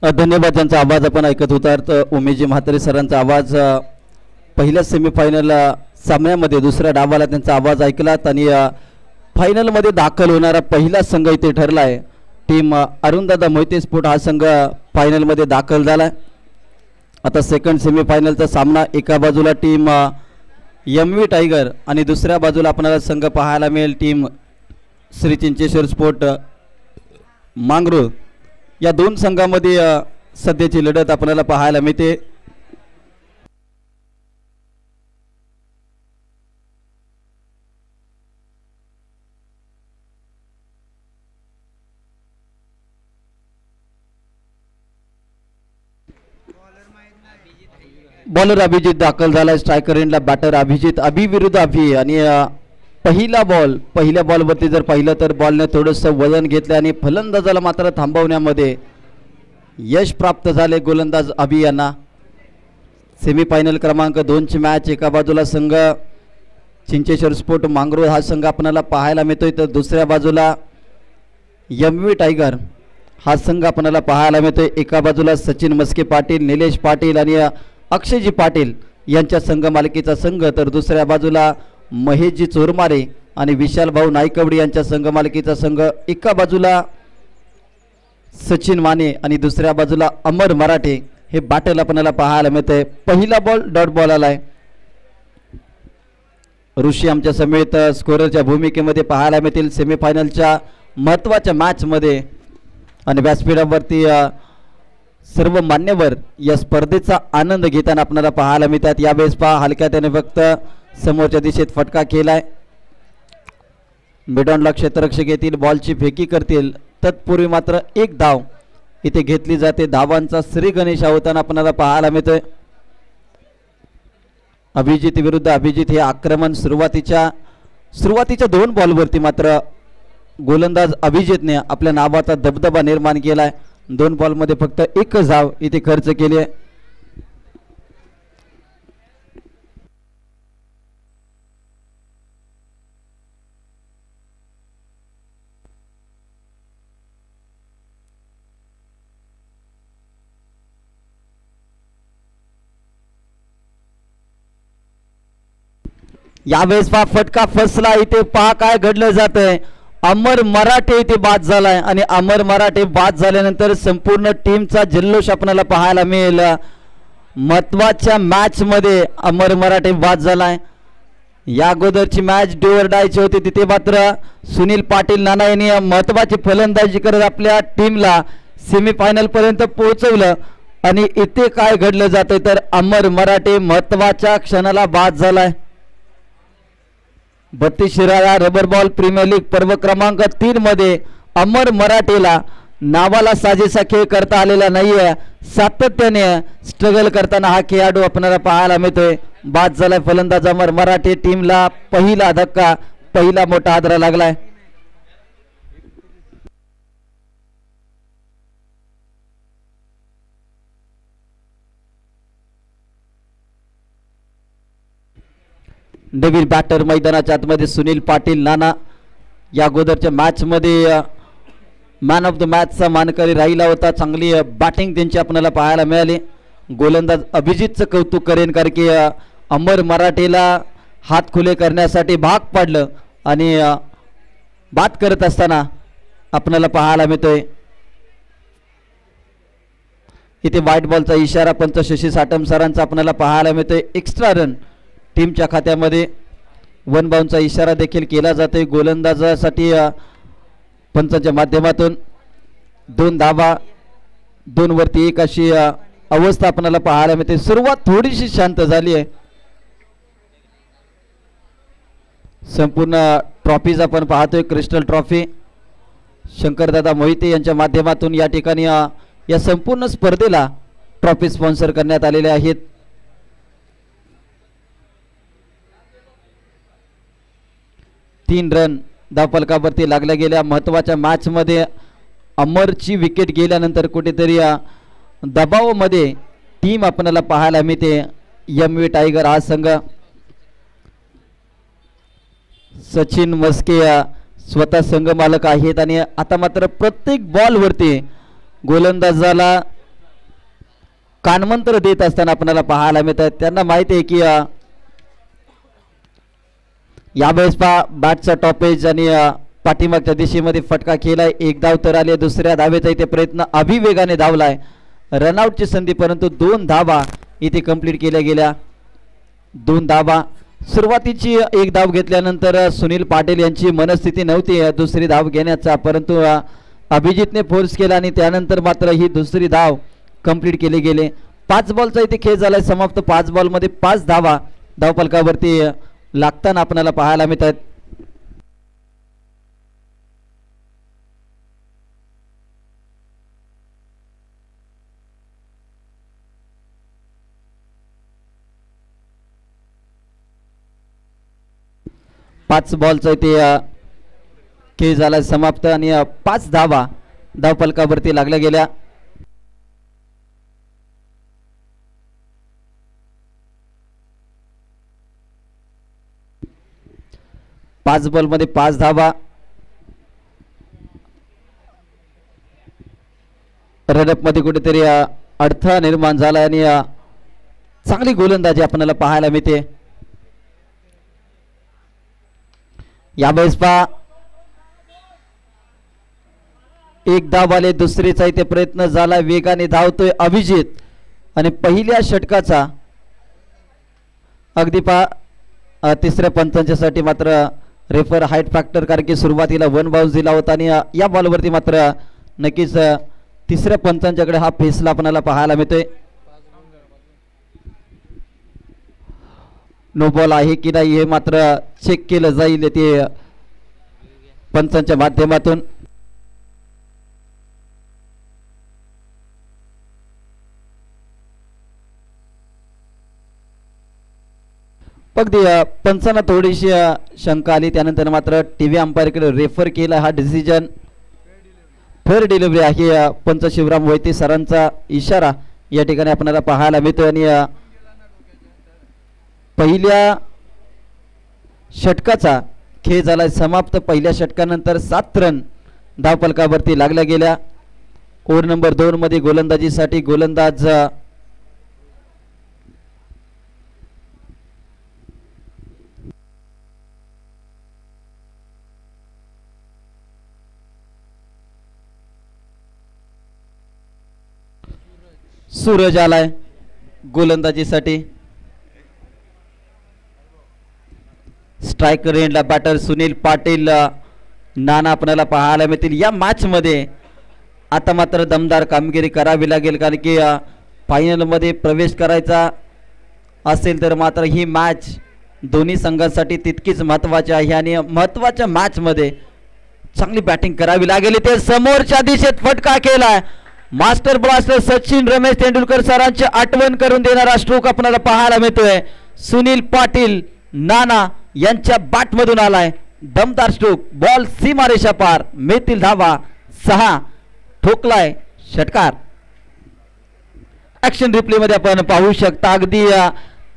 धन्यवाद. ज्यांचा आवाज आपण ऐकत होता उमेशजी म्हात्रे सरांचा आवाज पहिल्या सेमीफायनल सामन्यामध्ये दुसऱ्या डावाला त्यांचा आवाज ऐकलात आणि फायनलमध्ये दाखल होणारा पहिला संघ इथे ठरला आहे. टीम अरुणदादा मोहिते स्पोर्ट हा संघ फायनलमध्ये दाखल झाला आहे. आता सेकंड सेमीफायनलचा सामना एका बाजूला टीम MV टायगर आणि दुसऱ्या बाजूला आपल्याला संघ पाहायला मिळेल टीम श्री चिंचेश्वर स्पोर्ट मांगरूळ. या दोन संघामध्ये सध्याची लढत आपल्याला पाहायला मिळते. बॉलर अभिजित दाखल झाला. स्ट्रायकर एंडला बॅटर अभिजित. अभि विरुद्ध अभि आणि पहिल्या बॉलवरती जर पाहिलं तर बॉलने थोडंसं वजन घेतलं आणि फलंदाजाला मात्र थांबवण्यामध्ये यश प्राप्त झाले गोलंदाज अभि यांना. सेमीफायनल क्रमांक 2ची मॅच एका बाजूला संघ चिंचेश्वर स्पोर्ट मांगरूळ हा संघ आपल्याला पाहायला मिळतोय तर दुसऱ्या बाजूला MV टायगर हा संघ आपल्याला पाहायला मिळतोय. एका बाजूला सचिन मस्के पाटील, निलेश पाटील आणि अक्षयजी पाटील यांच्या संघ मालकीचा संघ तर दुसऱ्या बाजूला महेशजी चोरमारे आणि विशाल भाऊ नाईकवडी यांच्या संघ मालकीचा संघ. एका बाजूला सचिन माने आणि दुसऱ्या बाजूला अमर मराठे हे बॅटल आपल्याला पाहायला मिळतंय. पहिला बॉल डॉट बॉल आलाय. ऋषी आमच्या समेत स्कोररच्या भूमिकेमध्ये पाहायला मिळतील सेमीफायनलच्या महत्त्वाच्या मॅचमध्ये आणि व्यासपीठावरती सर्व मान्यवर या स्पर्धेचा आनंद घेताना आपल्याला पाहायला मिळतात. यावेळेस पहा हलक्या त्याने फक्त समोरच्या दिशेत फटका केलाय. मिडॉनला क्षेत्ररक्षक येतील, बॉलची फेकी करतील. तत्पूर्वी मात्र एक धाव इथे घेतली जाते. धावांचा श्री गणेश होताना आपल्याला पाहायला मिळतोय. अभिजित विरुद्ध अभिजित हे आक्रमण सुरुवातीच्या 2 बॉलवरती मात्र गोलंदाज अभिजितने आपल्या नावाचा दबदबा निर्माण केलाय. 2 बॉलमध्ये फक्त 1 धाव इथे खर्च केली आहे. यावेळेस पहा फटका फसला. इथे पहा काय घडलं जातंय. अमर मराठे इथे बाद झालाय आणि अमर मराठे बाद झाल्यानंतर संपूर्ण टीमचा जल्लोष आपल्याला पाहायला मिळेल. महत्वाच्या मॅच मध्ये अमर मराठे बाद झालाय. या अगोदरची मॅच डू ऑर डायची होती. तिथे मात्र सुनील पाटील नाना यांनी महत्वाची फलंदाजी करत आपल्या टीमला सेमीफायनल पर्यंत पोहोचवलं आणि इथे काय घडलं जातंय तर अमर मराठे महत्वाच्या क्षणाला बाद झालाय. 32 रबर बॉल प्रीमियर लीग पर्व क्रमांक 3 मध्ये अमर मराठेला नावाला साजेसा खेळ करता आलेला नाहीये. सातत्याने स्ट्रगल करताना हा खेळाडू आपल्याला पाहायला मिळतोय. बाद झालाय फलंदाज अमर मराठे. टीमला पहिला धक्का, पहिला मोठा हादरा लागलाय. नवीन बॅटर मैदानाच्या आतमध्ये सुनील पाटील नाना. या अगोदरच्या मॅच मध्ये मॅन ऑफ द मॅचचा मानकरी राहिला होता. चांगली बॅटिंग त्यांची आपल्याला पाहायला मिळाली. गोलंदाज अभिजितचं कौतुक करेन कारण की अमर मराठेला हात खुले करण्यासाठी भाग पाडलं आणि बाद करत असताना आपल्याला पाहायला मिळतोय. इथे व्हाईट बॉलचा इशारा पंच शशी साटम सरांचा आपल्याला पाहायला मिळतोय. एक्स्ट्रा रन टीमच्या खात्यामध्ये 1 बाउंडचा इशारा देखील केला जातोय. गोलंदाजासाठी पंचांच्या माध्यमातून 2 धावा 2 वरती 1 अशी अवस्था आपल्याला पाहायला मिळते. सुरुवात थोडीशी शांत झाली आहे. संपूर्ण ट्रॉफीज आपण पाहतोय. क्रिस्टल ट्रॉफी शंकरदादा मोहिते यांच्या माध्यमातून या ठिकाणी या संपूर्ण स्पर्धेला ट्रॉफी स्पॉन्सर करण्यात आलेले आहेत. तीन रन धावफलकावरती लागल्या गेल्या. महत्वाच्या मॅच मध्ये अमरची विकेट गेल्यानंतर कुठेतरी दबावामध्ये टीम आपल्याला पाहायला मिळते. MV टायगर हा संघ सचिन मस्के स्वतः संघ मालक आहेत आणि आता मात्र प्रत्येक बॉलवरती गोलंदाजाला कानमंत्र देत असताना आपल्याला पाहायला मिळत आहेत. त्यांना माहिती आहे की यावेळेस बॅटचा टॉपेज आणि पाठीमागच्या दिशेमध्ये फटका केलाय. एक धाव तर आली. दुसऱ्या धावेचा इथे प्रयत्न अभिवेगाने धावलाय. रनआउटची संधी परंतु 2 धावा इथे कंप्लीट केल्या गेल्या. 2 धावा. सुरुवातीची एक धाव घेतल्यानंतर सुनील पाटील यांची मनस्थिती नव्हती दुसरी धाव घेण्याचा, परंतु अभिजितने फोर्स केला आणि त्यानंतर मात्र ही दुसरी धाव कंप्लीट केली गेली. 5 बॉलचा इथे खेळ झालाय समाप्त. 5 बॉलमध्ये 5 धावा धावफलकावरती लागताना आपल्याला पाहायला मिळत आहेत. पाच बॉलचा इथे खेळ झाला समाप्त आणि 5 धावा धावफलकावरती लागल्या गेल्या. पाच बॉल मध्ये 5 धावा. रनअप मध्ये कुठेतरी अडथळा निर्माण झाला आणि चांगली गोलंदाजी आपल्याला पाहायला मिळते. यावेळेस एक धाव आले. दुसरीचा इथे प्रयत्न झाला. वेगाने धावतोय अभिजित आणि पहिल्या षटकाचा अगदी तिसऱ्या पंचांच्यासाठी मात्र रेफर हाईट फॅक्टर कारण की सुरुवातीला 1 बाउन्स दिला होता आणि या बॉलवरती मात्र नक्कीच तिसऱ्या पंचांच्याकडे हा फेसला आपल्याला पाहायला मिळतोय. नो बॉल आहे की नाही हे मात्र चेक केलं जाईल ते पंचांच्या माध्यमातून. अगदी पंचांना थोडीशी शंका आली. त्यानंतर मात्र टीव्ही अंपायरकडे रेफर केला. हा डिसिजन फेअर डिलिव्हरी आहे. पंच शिवराम वैते सरांचा इशारा या ठिकाणी आपल्याला पाहायला मिळतो आणि पहिल्या षटकाचा खेळ झाला समाप्त. पहिल्या षटकानंतर 7 रन धावफलकावरती लागल्या गेल्या. ओव्हर नंबर 2 मध्ये गोलंदाजीसाठी गोलंदाज सूरज आलाय गोलंदाजीसाठी. स्ट्रायकर एंडला बॅटर सुनील पाटील नाना आपल्याला पाहायला मिळतील. या मॅच मध्ये आता मात्र दमदार कामगिरी करावी लागेल कारण की फायनल मध्ये प्रवेश करायचा असेल तर मात्र ही मॅच दोन्ही संघांसाठी तितकीच महत्त्वाची आहे आणि महत्त्वाच्या मॅच मध्ये चांगली बॅटिंग करावी लागेल. ते समोरच्या दिशेत फटका केलाय. मास्टर ब्लास्टर सचिन रमेश तेंडुलकर सरांची आठवण करून देणारा स्ट्रोक आपल्याला पाहायला मिळतोय. सुनील पाटील नाना यांच्या बॅट मधून आलाय दमदार स्ट्रोक. बॉल सीमारेषा पार. मिळतील धावा 6. ठोकलाय षटकार. ऍक्शन रिप्ले मध्ये आपण पाहू शकता अगदी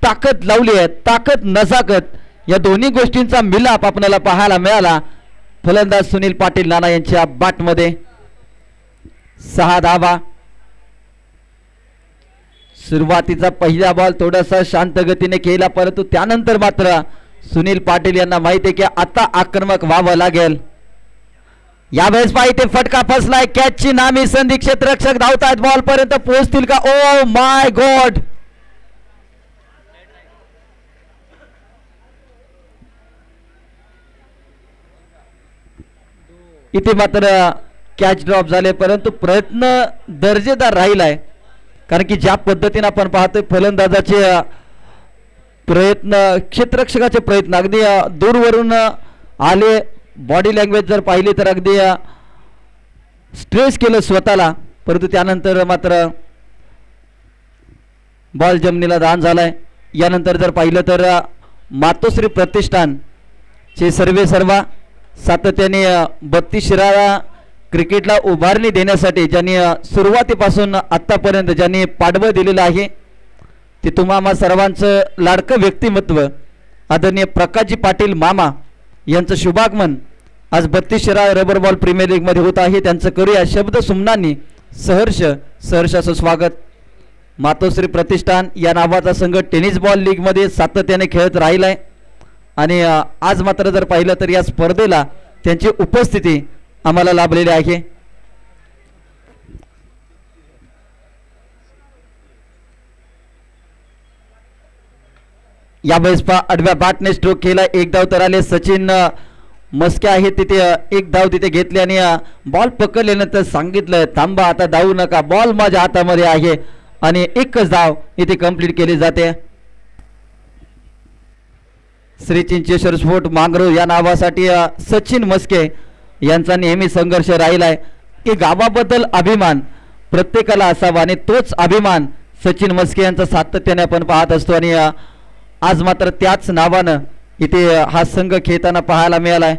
ताकद लावली आहे. ताकद नजाकत या दोन्ही गोष्टींचा मिलाप आपल्याला पाहायला मिळाला. फलंदाज सुनील पाटील नाना यांच्या बॅट मध्ये 6 धावा. सुरुवातीचा पहिला बॉल थोडासा शांत गतीने केला परंतु त्यानंतर मात्र सुनील पाटील यांना माहिती आहे की आता आक्रमक व्हावं लागेल. यावेळेस पाहिजे फटका फसलाय. कॅचची नामी संधी. क्षेत्ररक्षक धावतायत. बॉल पर्यंत पोहोचतील का? Oh my God. इथे मात्र कॅच ड्रॉप झाले परंतु प्रयत्न दर्जेदार राहिलाय कारण की ज्या पद्धतीने आपण पाहतोय फलंदाजाचे प्रयत्न क्षेत्ररक्षकाचे प्रयत्न अगदी दूरवरून आले. बॉडी लँग्वेज जर पाहिली तर अगदी स्ट्रेस केलं स्वतःला परंतु त्यानंतर मात्र बॉल जमिनीला दान झालाय. यानंतर जर पाहिलं तर मातोश्री प्रतिष्ठान चे सर्वेसर्वा सातत्याने 32 शिराळा क्रिकेटला उभारणी देण्यासाठी ज्यांनी सुरुवातीपासून आतापर्यंत ज्यांनी पाठबळ दिलेलं आहे ते तुम्हा सर्वांचं लाडकं व्यक्तिमत्व आदरणीय प्रकाशजी पाटील मामा यांचं शुभागमन आज 32 Shirala rubber ball premier league मध्ये होत आहे. त्यांचं करूया शब्द सुमनांनी सहर्ष असं स्वागत. मातोश्री प्रतिष्ठान या नावाचा संघ टेनिस बॉल लीग मध्ये सातत्याने खेळत राहिलाय आणि आज मात्र जर पाहिलं तर या स्पर्धेला त्यांची उपस्थिती आम्हाला लाभलेली आहे. यावेळेस आडव्या बॅटने स्ट्रोक केला, एक धाव तर आले. सचिन मस्के आहे तिथे एक धाव तिथे घेतली आणि बॉल पकडल्यानंतर सांगितलं थांबा आता धावू नका, बॉल माझ्या हातामध्ये आहे आणि एकच धाव इथे कंप्लीट केली जाते. श्री चिंचेश्वर स्पोर्ट मांगरो या नावासाठी सचिन मस्के यांचा नेहमी संघर्ष राहिलाय की गावाबद्दल अभिमान प्रत्येकाला असावा आणि तोच अभिमान सचिन मस्के यांचा सातत्याने आपण पाहत असतो आणि आज मात्र त्याच नावानं इथे हा संघ खेळताना पाहायला मिळालाय.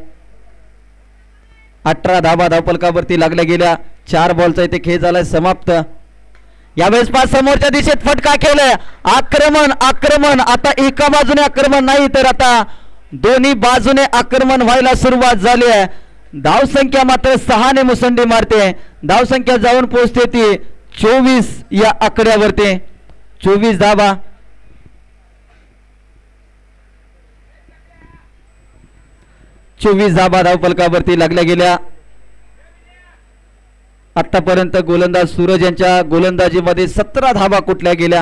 18 धावा धावफलकावरती लागल्या गेल्या. 4 बॉलचा इथे खेळ झालाय समाप्त. यावेळेस पाच समोरच्या दिशेत फटका केलाय. आक्रमण आक्रमण आता एका बाजूने आक्रमण नाही तर आता दोन्ही बाजूने आक्रमण व्हायला सुरुवात झाली आहे. धावसंख्या मात्र 6 ने मुसंडी मारते. धावसंख्या जाऊन पोहोचते ती 24 या आकड्यावरती. 24 धावा. धावफलकावरती लागल्या गेल्या. आतापर्यंत गोलंदाज सूरज यांच्या गोलंदाजीमध्ये 17 धावा कुठल्या गेल्या.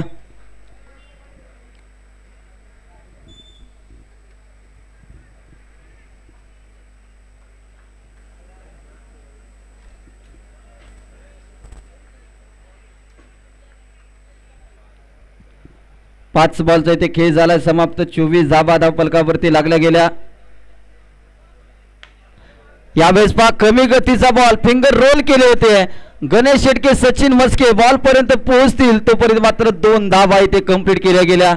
पाच बॉलचा इथे खेळ झाला समाप्त. 24 धावा धावफलकावरती लागल्या गेल्या. यावेळेस कमी गतीचा बॉल फिंगर रोल केले होते गणेश शेटके. सचिन मस्के बॉल पर्यंत पोहोचतील तोपर्यंत मात्र 2 धावा इथे कंप्लीट केल्या गेल्या.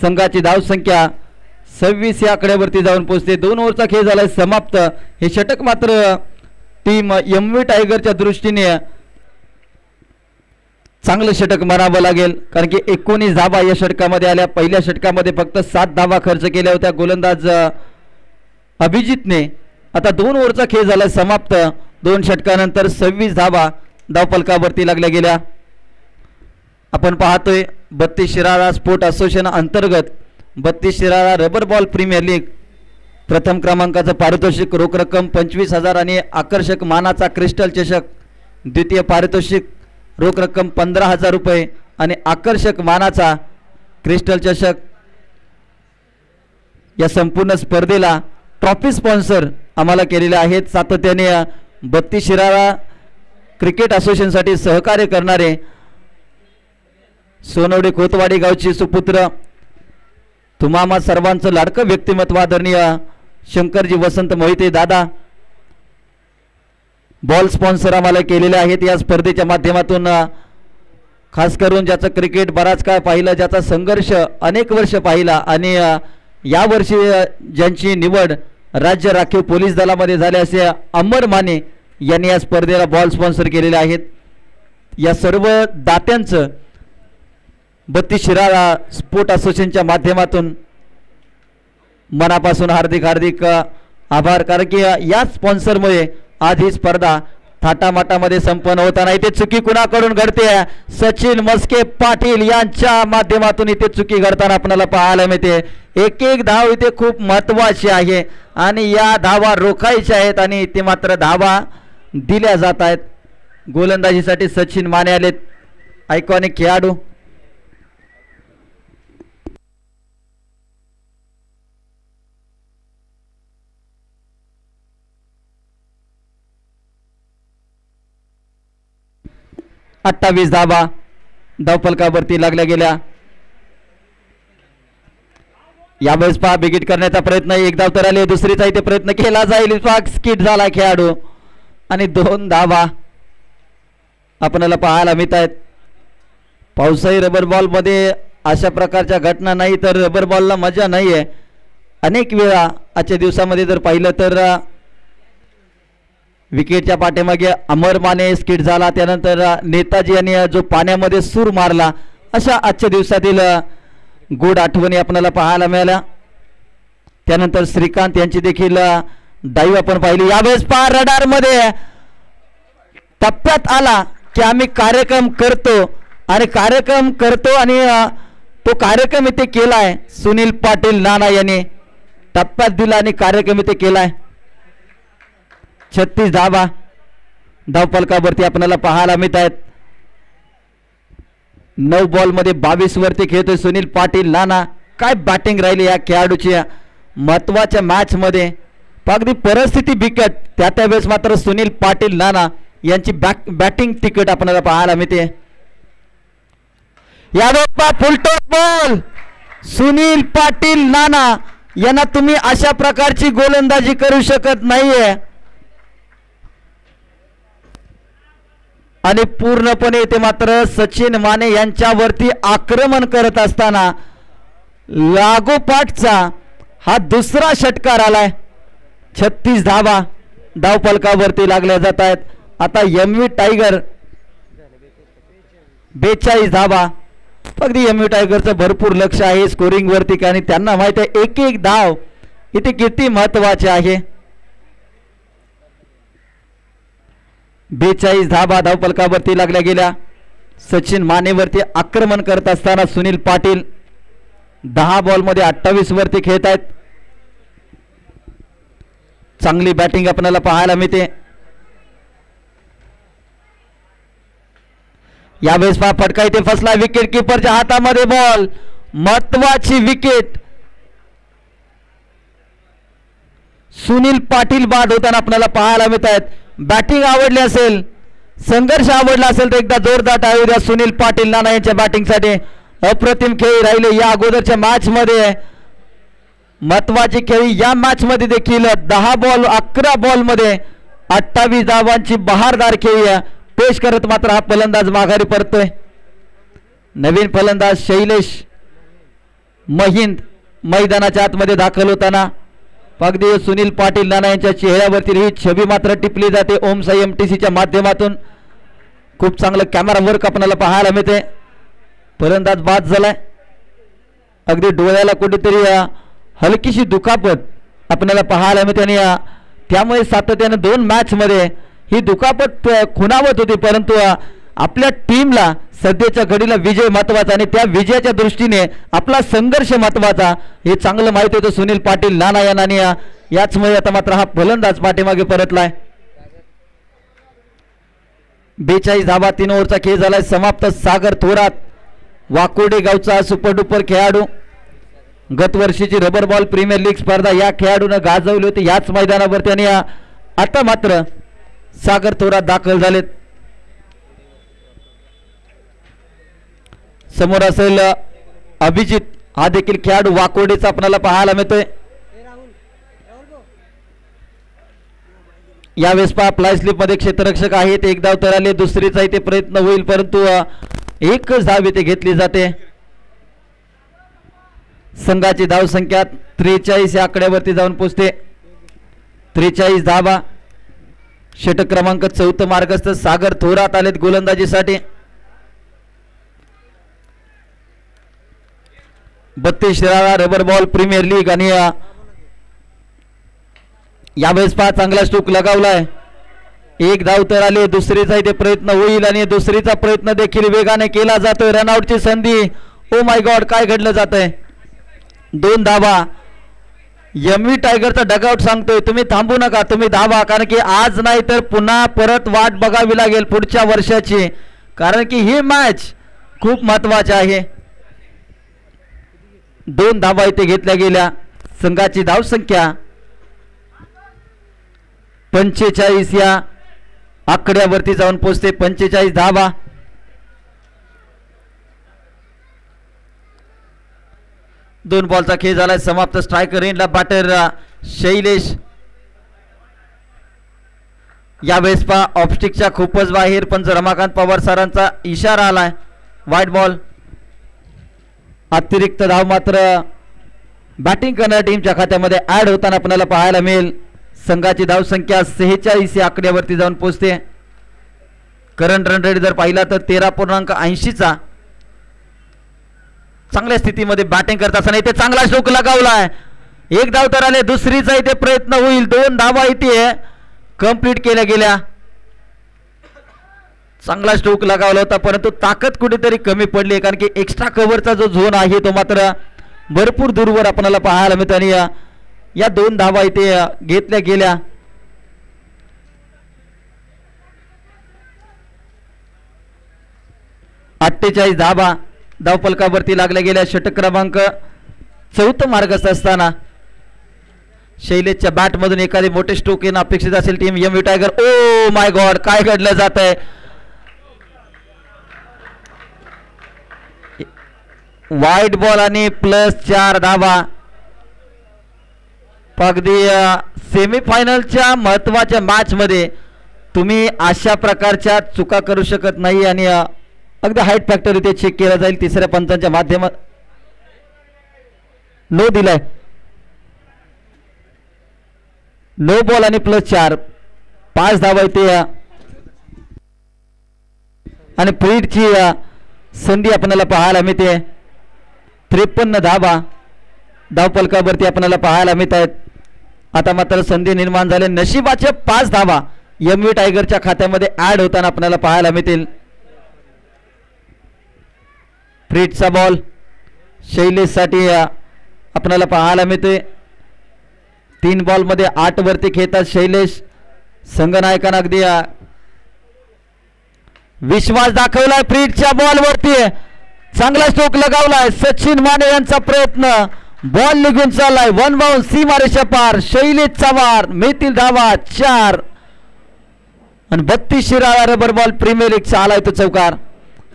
संघाची धावसंख्या 26 या आकड्यावरती जाऊन पोहोचते. 2 ओव्हरचा खेळ झालाय समाप्त. हे षटक मात्र टीम एमव्ही टायगरच्या दृष्टीने चांगलं षटक म्हणावं लागेल कारण की 19 धावा या षटकामध्ये आल्या. पहिल्या षटकामध्ये फक्त 7 धावा खर्च केल्या होत्या गोलंदाज अभिजितने. आता 2 ओव्हरचा खेळ झाला समाप्त. 2 षटकानंतर 26 धावा धावफलकावरती लागल्या गेल्या. आपण पाहतोय 32 शिराळा स्पोर्ट असोसिएशन अंतर्गत 32 Shirala rubber ball premier league प्रथम क्रमांकाचं पारितोषिक रोख रक्कम 25,000 आणि आकर्षक मानाचा क्रिस्टल चषक. द्वितीय पारितोषिक रोख रक्कम 15,000 रुपये आणि आकर्षक मानाचा क्रिस्टल चषक. या संपूर्ण स्पर्धेला ट्रॉफी स्पॉन्सर आम्हाला केलेले आहेत. सातत्याने 32 शिराळा क्रिकेट असोसिएशनसाठी सहकार्य करणारे सोनवडे खोतवाडी गावचे सुपुत्र तुम्हा सर्वांचं लाडकं व्यक्तिमत्व आदरणीय शंकरजी वसंत मोहिते दादा बॉल स्पॉन्सर आम्हाला केलेले आहेत. या स्पर्धेच्या माध्यमातून खास करून ज्याचं क्रिकेट बराच काळ पाहिलं, ज्याचा संघर्ष अनेक वर्ष पाहिला आणि या वर्षी ज्यांची निवड राज्य राखीव पोलीस दलामध्ये झाले असे अमर माने यांनी या स्पर्धेला बॉल स्पॉन्सर केलेले आहेत. या सर्व दात्यांचं 32 शिराळा स्पोर्ट असोसिएशनच्या माध्यमातून मनापासून हार्दिक हार्दिक आभार कारण की या स्पॉन्सरमुळे आज ही स्पर्धा थाटामाटामध्ये संपन्न होताना इथे चुकी कुणाकडून घडते. सचिन मस्के पाटील यांच्या माध्यमातून इथे चुकी घडताना आपल्याला पाहायला मिळते. एक एक धाव इथे खूप महत्वाची आहे आणि या धावा रोखायच्या आहेत आणि इथे मात्र धावा दिल्या जात आहेत. गोलंदाजीसाठी सचिन माने आलेत, आयकॉनिक खेळाडू. अठ्ठावीस धावा धावफलकावरती लागल्या गेल्या. यावेळेस बिगिट करण्याचा प्रयत्न, एक धाव तर आली, दुसरीचा इथे प्रयत्न केला जाईल. स्किट झाला खेळाडू आणि 2 धावा आपल्याला पाहायला मिळत आहेत. पावसाळी रबर बॉल मध्ये अशा प्रकारच्या घटना नाही तर रबर बॉलला मजा नाही आहे. अनेक वेळा आजच्या दिवसामध्ये जर पाहिलं तर विकेटच्या पाठीमागे अमर माने स्किट झाला, त्यानंतर नेताजी यांनी जो पाण्यामध्ये सूर मारला, अशा आजच्या दिवसातील गोड आठवणी आपल्याला पाहायला मिळाल्या. त्यानंतर श्रीकांत यांची देखील डाईव्ह आपण पाहिली. यावेळेस रडार मध्ये टप्प्यात आला की आम्ही कार्यक्रम करतो आणि कार्यक्रम करतो आणि तो कार्यक्रम इथे केलाय सुनील पाटील नाना यांनी टप्प्यात दिला आणि कार्यक्रम इथे केलाय. 36 धावा धावफलकावरती आपल्याला पाहायला मिळत आहेत. 9 बॉल मध्ये 22 वरती खेळतोय सुनील पाटील नाना. काय बॅटिंग राहिली या खेळाडूची महत्वाच्या मॅच मध्ये. अगदी परिस्थिती बिकट त्या वेळेस मात्र सुनील पाटील नाना यांची बॅटिंग तिकट आपल्याला पाहायला मिळते. यादव फुलटॉस बॉल सुनील पाटील नाना यांना तुम्ही अशा प्रकारची गोलंदाजी करू शकत नाहीये आणि पूर्णपणे इथे मात्र सचिन माने यांच्यावरती आक्रमण करत असताना लागोपाठचा हा दुसरा षटकार आलाय. 36 धावा धावफलकावरती लागल्या जात आहेत. आता एमव्ही टायगर 42 धावा. अगदी एमव्ही टायगरचं भरपूर लक्ष आहे स्कोरिंग वरती आणि त्यांना माहिती आहे एक एक धाव इथे किती महत्वाचे आहे. 42 धावा धावफलकावरती लागल्या गेल्या. सचिन मानेवरती आक्रमण करत असताना सुनील पाटील 10 बॉल मध्ये 28 वरती खेळत आहेत. चांगली बॅटिंग आपल्याला पाहायला मिळते. यावेळेस फटका इथे फसला. विकेट किपरच्या हातामध्ये बॉल. महत्वाची विकेट. सुनील पाटील बाद होताना आपल्याला पाहायला मिळत आहेत. बॅटिंग आवडली असेल संघर्ष आवडला असेल तर एकदा जोरदार टाळी द्या सुनील पाटील नाना यांच्या बॅटिंगसाठी. अप्रतिम खेळी राहिले या अगोदरच्या मॅच मध्ये. महत्वाची खेळी या मॅच मध्ये देखील 10 बॉल 11 बॉल मध्ये 28 धावांची बहारदार खेळी पेश करत मात्र हा फलंदाज माघारी परतोय. नवीन फलंदाज शैलेश महिंद मैदानाच्या आतमध्ये दाखल होताना अगदी सुनील पाटील नाना यांच्या चेहऱ्यावरती ही छबी मात्र टिपली जाते. ओम साई एमटीसीच्या माध्यमातून खूप चांगलं कॅमेरा वर्क आपल्याला पाहायला मिळते. फलंदाज बाद झालाय. अगदी डोळ्याला कुठेतरी हलकीशी दुखापत आपल्याला पाहायला मिळते आणि त्यामुळे सातत्याने 2 मॅच मध्ये ही दुखापत खुणावत होती. परंतु आपल्या टीमला सध्याच्या घडीला विजय महत्वाचा आणि त्या विजयाच्या दृष्टीने आपला संघर्ष महत्वाचा हे चांगलं माहिती होतं सुनील पाटील नाना यांना. याचमुळे आता मात्र हा फलंदाज पाठीमागे परतलाय. 42 धावा 3 ओव्हरचा खेळ झालाय समाप्त. सागर थोरात वाकोडे गावचा सुपरडुपर खेळाडू. गत वर्षीची रबर बॉल प्रीमियर लीग स्पर्धा या खेळाडूने गाजवली होती याच मैदानावरती आणि आता मात्र सागर थोरात दाखल झालेत. समोर असेल अभिजित हा देखील खेळाडू वाकोडेचा आपल्याला पाहायला मिळतोय. यावेळेस प्लाय स्लिप मध्ये क्षेत्ररक्षक आहेत. एक धाव तर आले. दुसरीचा इथे प्रयत्न होईल परंतु एकच धाव इथे घेतली जाते. संघाची धाव संख्या 43 या आकड्यावरती जाऊन पोहोचते. 43 धावा. षटक क्रमांक 4 मार्गस्थ सागर थोरात आलेत गोलंदाजीसाठी. 32 रबर बॉल प्रीमियर लीग आणि यावेळेस चांगला स्ट्रोक लगावलाय. एक धाव तर आले. दुसरीचा इथे प्रयत्न होईल आणि दुसरीचा प्रयत्न देखील वेगाने केला जातोय. रनआउटची संधी. ओ माय गॉड काय घडलं जात आहे. 2 धावा. एमव्ही टायगरचा डगआउट सांगतोय तुम्ही थांबू नका तुम्ही धावा कारण की आज नाही तर पुन्हा परत वाट बघावी लागेल पुढच्या वर्षाची कारण की ही मॅच खूप महत्वाची आहे. 2 धावा इथे घेतल्या गेल्या. संघाची धाव संख्या 45 या आकड्यावरती जाऊन पोहोचते. 45 धावा. 2 बॉलचा खेळ झालाय समाप्त. स्ट्रायकर एंडला बॅटर शैलेश. यावेळेस ऑफस्टिकच्या खूपच बाहेर पण रमाकांत पवार सरांचा इशारा आलाय. वाईट बॉल. अतिरिक्त धाव मात्र बॅटिंग करणाऱ्या टीमच्या खात्यामध्ये ऍड होताना आपल्याला पाहायला मिळेल. संघाची धाव संख्या 46 या आकड्यावरती जाऊन पोहोचते. करंट रन रेट जर पाहिला तर 13.80 चा. चांगल्या स्थितीमध्ये बॅटिंग करत असताना इथे चांगला स्ट्रोक लगावलाय. एक धाव तर आले. दुसरीचा इथे प्रयत्न होईल. 2 धावा इथे कंप्लीट केल्या गेल्या. चांगला स्ट्रोक लगावला होता, परंतु ताकद कुठेतरी कमी पडली, कारण की एक्स्ट्रा कव्हरचा जो झोन आहे तो मात्र भरपूर दूरवर आपल्याला पाहायला मिळतो. आणि या 2 धावा इथे घेतल्या गेल्या. अठ्ठेचाळीस धावा धावफलकावरती लागल्या गेल्या. षटक क्रमांक 4 मार्गस्थ असताना शैलेशच्या बॅट मधून एखादी मोठे स्ट्रोक येणं अपेक्षित असेल team MV tiger. Oh my God, काय घडलं जात आहे. वाईट बॉल आणि +4 धावा. अगदी सेमीफायनलच्या महत्वाच्या मॅच मध्ये तुम्ही अशा प्रकारच्या चुका करू शकत नाही. आणि अगदी हाईट फॅक्टर इथे चेक केला जाईल. तिसऱ्या पंचांच्या माध्यमात नो दिलाय. नो बॉल आणि +4, 5 धावा इथे. आणि फ्रीडची संधी आपल्याला पाहायला मिळते. 53 धावा धावफलकावरती आपल्याला पाहायला मिळत आहेत. आता मात्र संधी निर्माण झाले. नशिबाचे 5 धावा एमव्ही टायगरच्या खात्यामध्ये ऍड होताना आपल्याला पाहायला मिळतील. फ्रीडचा बॉल शैलेशसाठी आपल्याला पाहायला मिळते. 3 बॉलमध्ये 8 वरती खेळतात शैलेश. संघनायकांना अगदी विश्वास दाखवलाय. फ्रीडच्या बॉलवरती चांगला स्ट्रोक लगावलाय. सचिन माने यांचा प्रयत्न, बॉल निघून चाललाय. 1 बाउंस, सीमारेषा पार. शैलेशचा वार, मिळतील धावा 4. आणि 32 शिराळा रबर बॉल प्रीमियर लीगचा आलाय तो चौकार.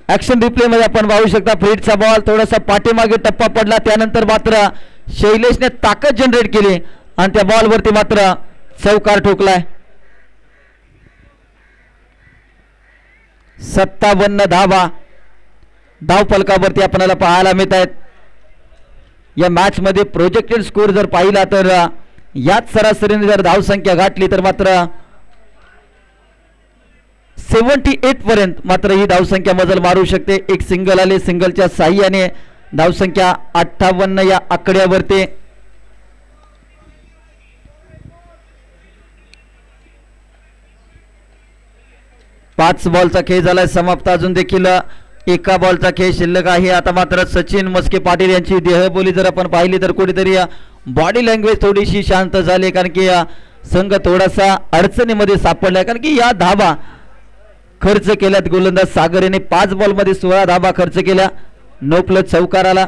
ऍक्शन रिप्ले मध्ये आपण पाहू शकता. फ्रीडचा बॉल थोडासा पाठीमागे टप्पा पडला, त्यानंतर मात्र शैलेशने ताकद जनरेट केली आणि त्या बॉलवरती मात्र चौकार ठोकलाय. 57 धावा धावफलकावरती आपल्याला पाहायला मिळत आहेत. या मॅच मध्ये प्रोजेक्टेड स्कोर जर पाहिला तर याच सरासरीने जर धावसंख्या गाठली तर मात्र 78 पर्यंत मात्र ही धावसंख्या मजल मारू शकते. एक सिंगल आले, सिंगलच्या साह्याने धावसंख्या 58 या आकड्यावरती. पाच बॉलचा खेळ झालाय समाप्त. अजून देखील एका बॉलचा खेळ शिल्लक आहे. आता मात्र सचिन मस्के पाटील यांची देहबोली जर आपण पाहिली तर कुठेतरी बॉडी लँग्वेज थोडीशी शांत झाली, कारण की संघ थोडासा अडचणीमध्ये सापडलाय. कारण की या धावा खर्च केल्यात गोलंदाज सागर याने. 5 बॉलमध्ये 16 धावा खर्च केल्या. नो प्लस चौकार आला.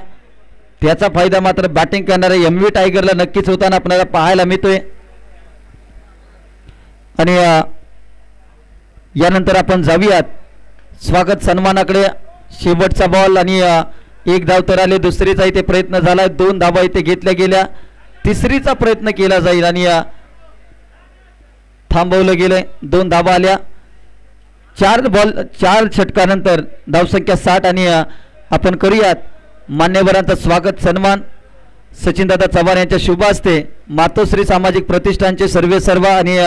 त्याचा फायदा मात्र बॅटिंग करणाऱ्या एमव्ही टायगरला नक्कीच होताना आपल्याला पाहायला मिळतोय. आणि यानंतर आपण जाऊयात स्वागत सन्मानाकडे. शेवटचा बॉल आणि 1 धाव तर आले. दुसरीचा इथे प्रयत्न झाला. 2 धावा इथे घेतल्या गेल्या. तिसरीचा प्रयत्न केला जाईल आणि थांबवलं गेलंय. 2 धावा आल्या. 4 षटकानंतर धावसंख्या 60. आणि आपण करूयात मान्यवरांचा स्वागत सन्मान. सचिनदादा चव्हाण यांच्या शुभ हस्ते मातोश्री सामाजिक प्रतिष्ठानचे सर्वेसर्वा आणि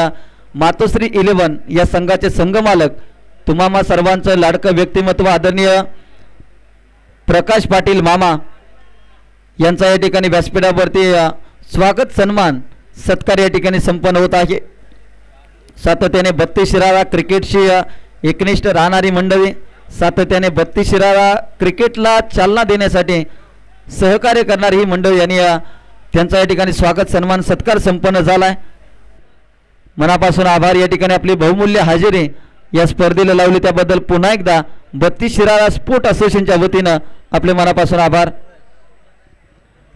मातोश्री 11 या संघाचे संघमालक तुम्हा सर्वांचं लाडकं व्यक्तिमत्व आदरणीय प्रकाश पाटील मामा यांचा या ठिकाणी व्यासपीठावरती स्वागत सन्मान सत्कार या ठिकाणी संपन्न होत आहे. सातत्याने 32 शिराळा क्रिकेटशी एकनिष्ठ राहणारी मंडळी, सातत्याने 32 शिराळा क्रिकेटला चालना देण्यासाठी सहकार्य करणारी ही मंडळी यांनी त्यांचा या ठिकाणी स्वागत सन्मान सत्कार संपन्न झालाय. मनापासून आभार. या ठिकाणी आपली बहुमूल्य हजेरी या स्पर्धेला लावली त्याबद्दल पुन्हा एकदा 32 शिराळा स्पोर्ट असोसिएशनच्या वतीनं आपले मनापासून आभार.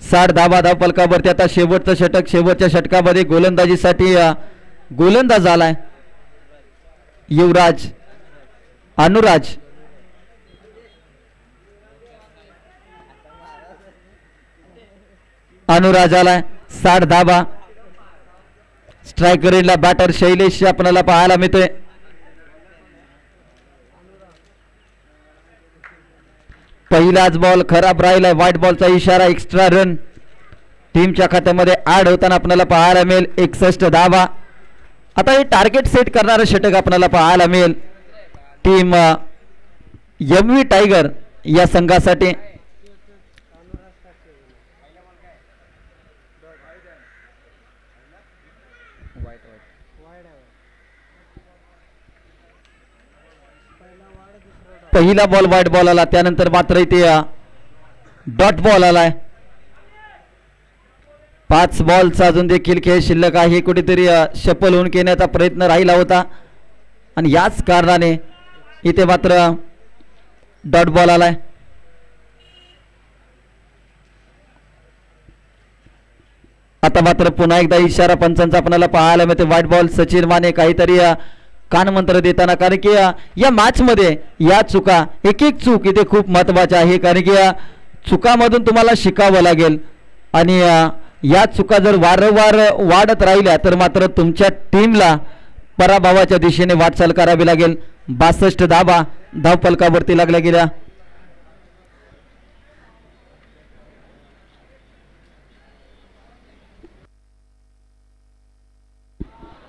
60 धावा धावफलकावरती. आता शेवटचं षटक. शेवटच्या षटकामध्ये गोलंदाजीसाठी गोलंदाज आलाय युवराज अनुराज. अनुराज आलाय. 60 धावा. स्ट्रायकरला बॅटर शैलेश आपल्याला पाहायला मिळतोय. पहिलाच बॉल खराब राहिलाय. व्हाईट बॉलचा इशारा. एक्स्ट्रा रन टीमच्या खात्यामध्ये ऍड होताना आपल्याला पाहायला मिळेल. 61 धावा. आता हे टार्गेट सेट करणारं षटक आपल्याला पाहायला मिळेल टीम एमव्ही टायगर या संघासाठी. पहिला बॉल वाईट बॉल आला, त्यानंतर मात्र इथे डॉट बॉल आलाय. 5 बॉलचा अजून देखील खेळ शिल्लक आहे. कुठेतरी शफल होऊन घेण्याचा प्रयत्न राहिला होता आणि याच कारणाने इथे मात्र डॉट बॉल आलाय. आता मात्र पुन्हा एकदा इशारा पंचांचा आपल्याला पाहायला मिळते. White ball. सचिन माने काहीतरी कानमंत्र देताना, कारण की या मॅच मध्ये या चुका, एक एक चूक इथे खूप महत्वाच्या आहे, कारण की चुकामधून तुम्हाला शिकावं लागेल आणि या चुका जर वारंवार वाढत राहिल्या तर मात्र तुमच्या टीमला पराभवाच्या दिशेने वाटचाल करावी लागेल. 62 धावा धावफलकावरती लागल्या गेल्या.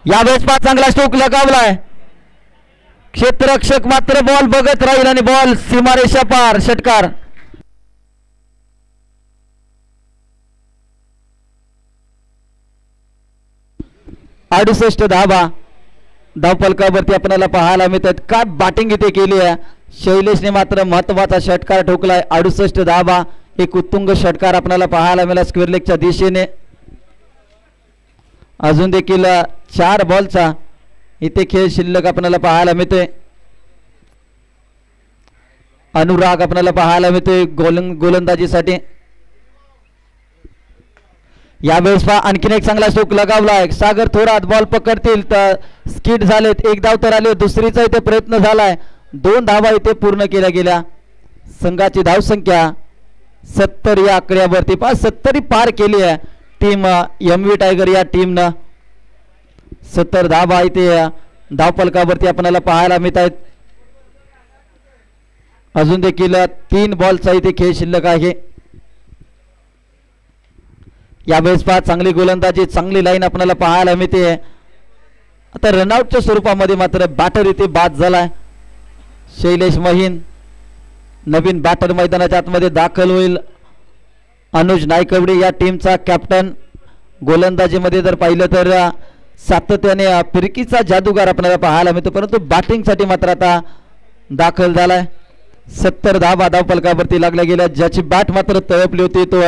यावेळेस पा चांगला स्ट्रोक लगावलाय. क्षेत्ररक्षक मात्र बॉल बघत राहील आणि बॉल सीमारेषा पार. षटकार. अडुसष्ट धावा धावफलकावरती आपल्याला पाहायला मिळतात. काय बॅटिंग इथे केली आहे शैलेशने, मात्र महत्वाचा षटकार ठोकलाय. 68 धावा, एक उत्तुंग षटकार आपल्याला पाहायला मिळाला स्क्वेअर लेगच्या दिशेने. अजून देखील 4 बॉलचा इथे खेळ शिल्लक आपल्याला पाहायला मिळतोय. अनुराग आपल्याला पाहायला मिळतोय गोलंदाजीसाठी. यावेळेस पहा आणखीन एक चांगला स्ट्रोक लगावलाय. सागर थोरात बॉल पकडतील तर स्किट झालेत. एक धाव तर आले, दुसरीचा इथे प्रयत्न झालाय. 2 धावा इथे पूर्ण केल्या गेल्या. संघाची धावसंख्या 70 या आकड्यावरती 70 पार केली आहे टीम MV टायगर या टीमनं. 70 धावा इथे धावफलकावरती आपल्याला पाहायला मिळत आहेत. अजून देखील 3 बॉलचा इथे खेळ शिल्लक आहे. यावेळेस पहा चांगली गोलंदाजी, चांगली लाईन आपल्याला पाहायला मिळते. आता रनआउटच्या स्वरूपामध्ये मात्र बॅटर इथे बाद झालाय. शैलेश महिन नवीन बॅटर मैदानाच्या आतमध्ये दाखल होईल. अनुज नायकवडे या टीमचा कॅप्टन. गोलंदाजीमध्ये जर पाहिलं तर सातत्याने फिरकीचा जादूगार आपल्याला पाहायला मिळतो, परंतु बॅटिंगसाठी मात्र आता दाखल झालाय. 70 धावा धावफलकावरती लागल्या गेल्या. ज्याची बॅट मात्र तळपली होती तो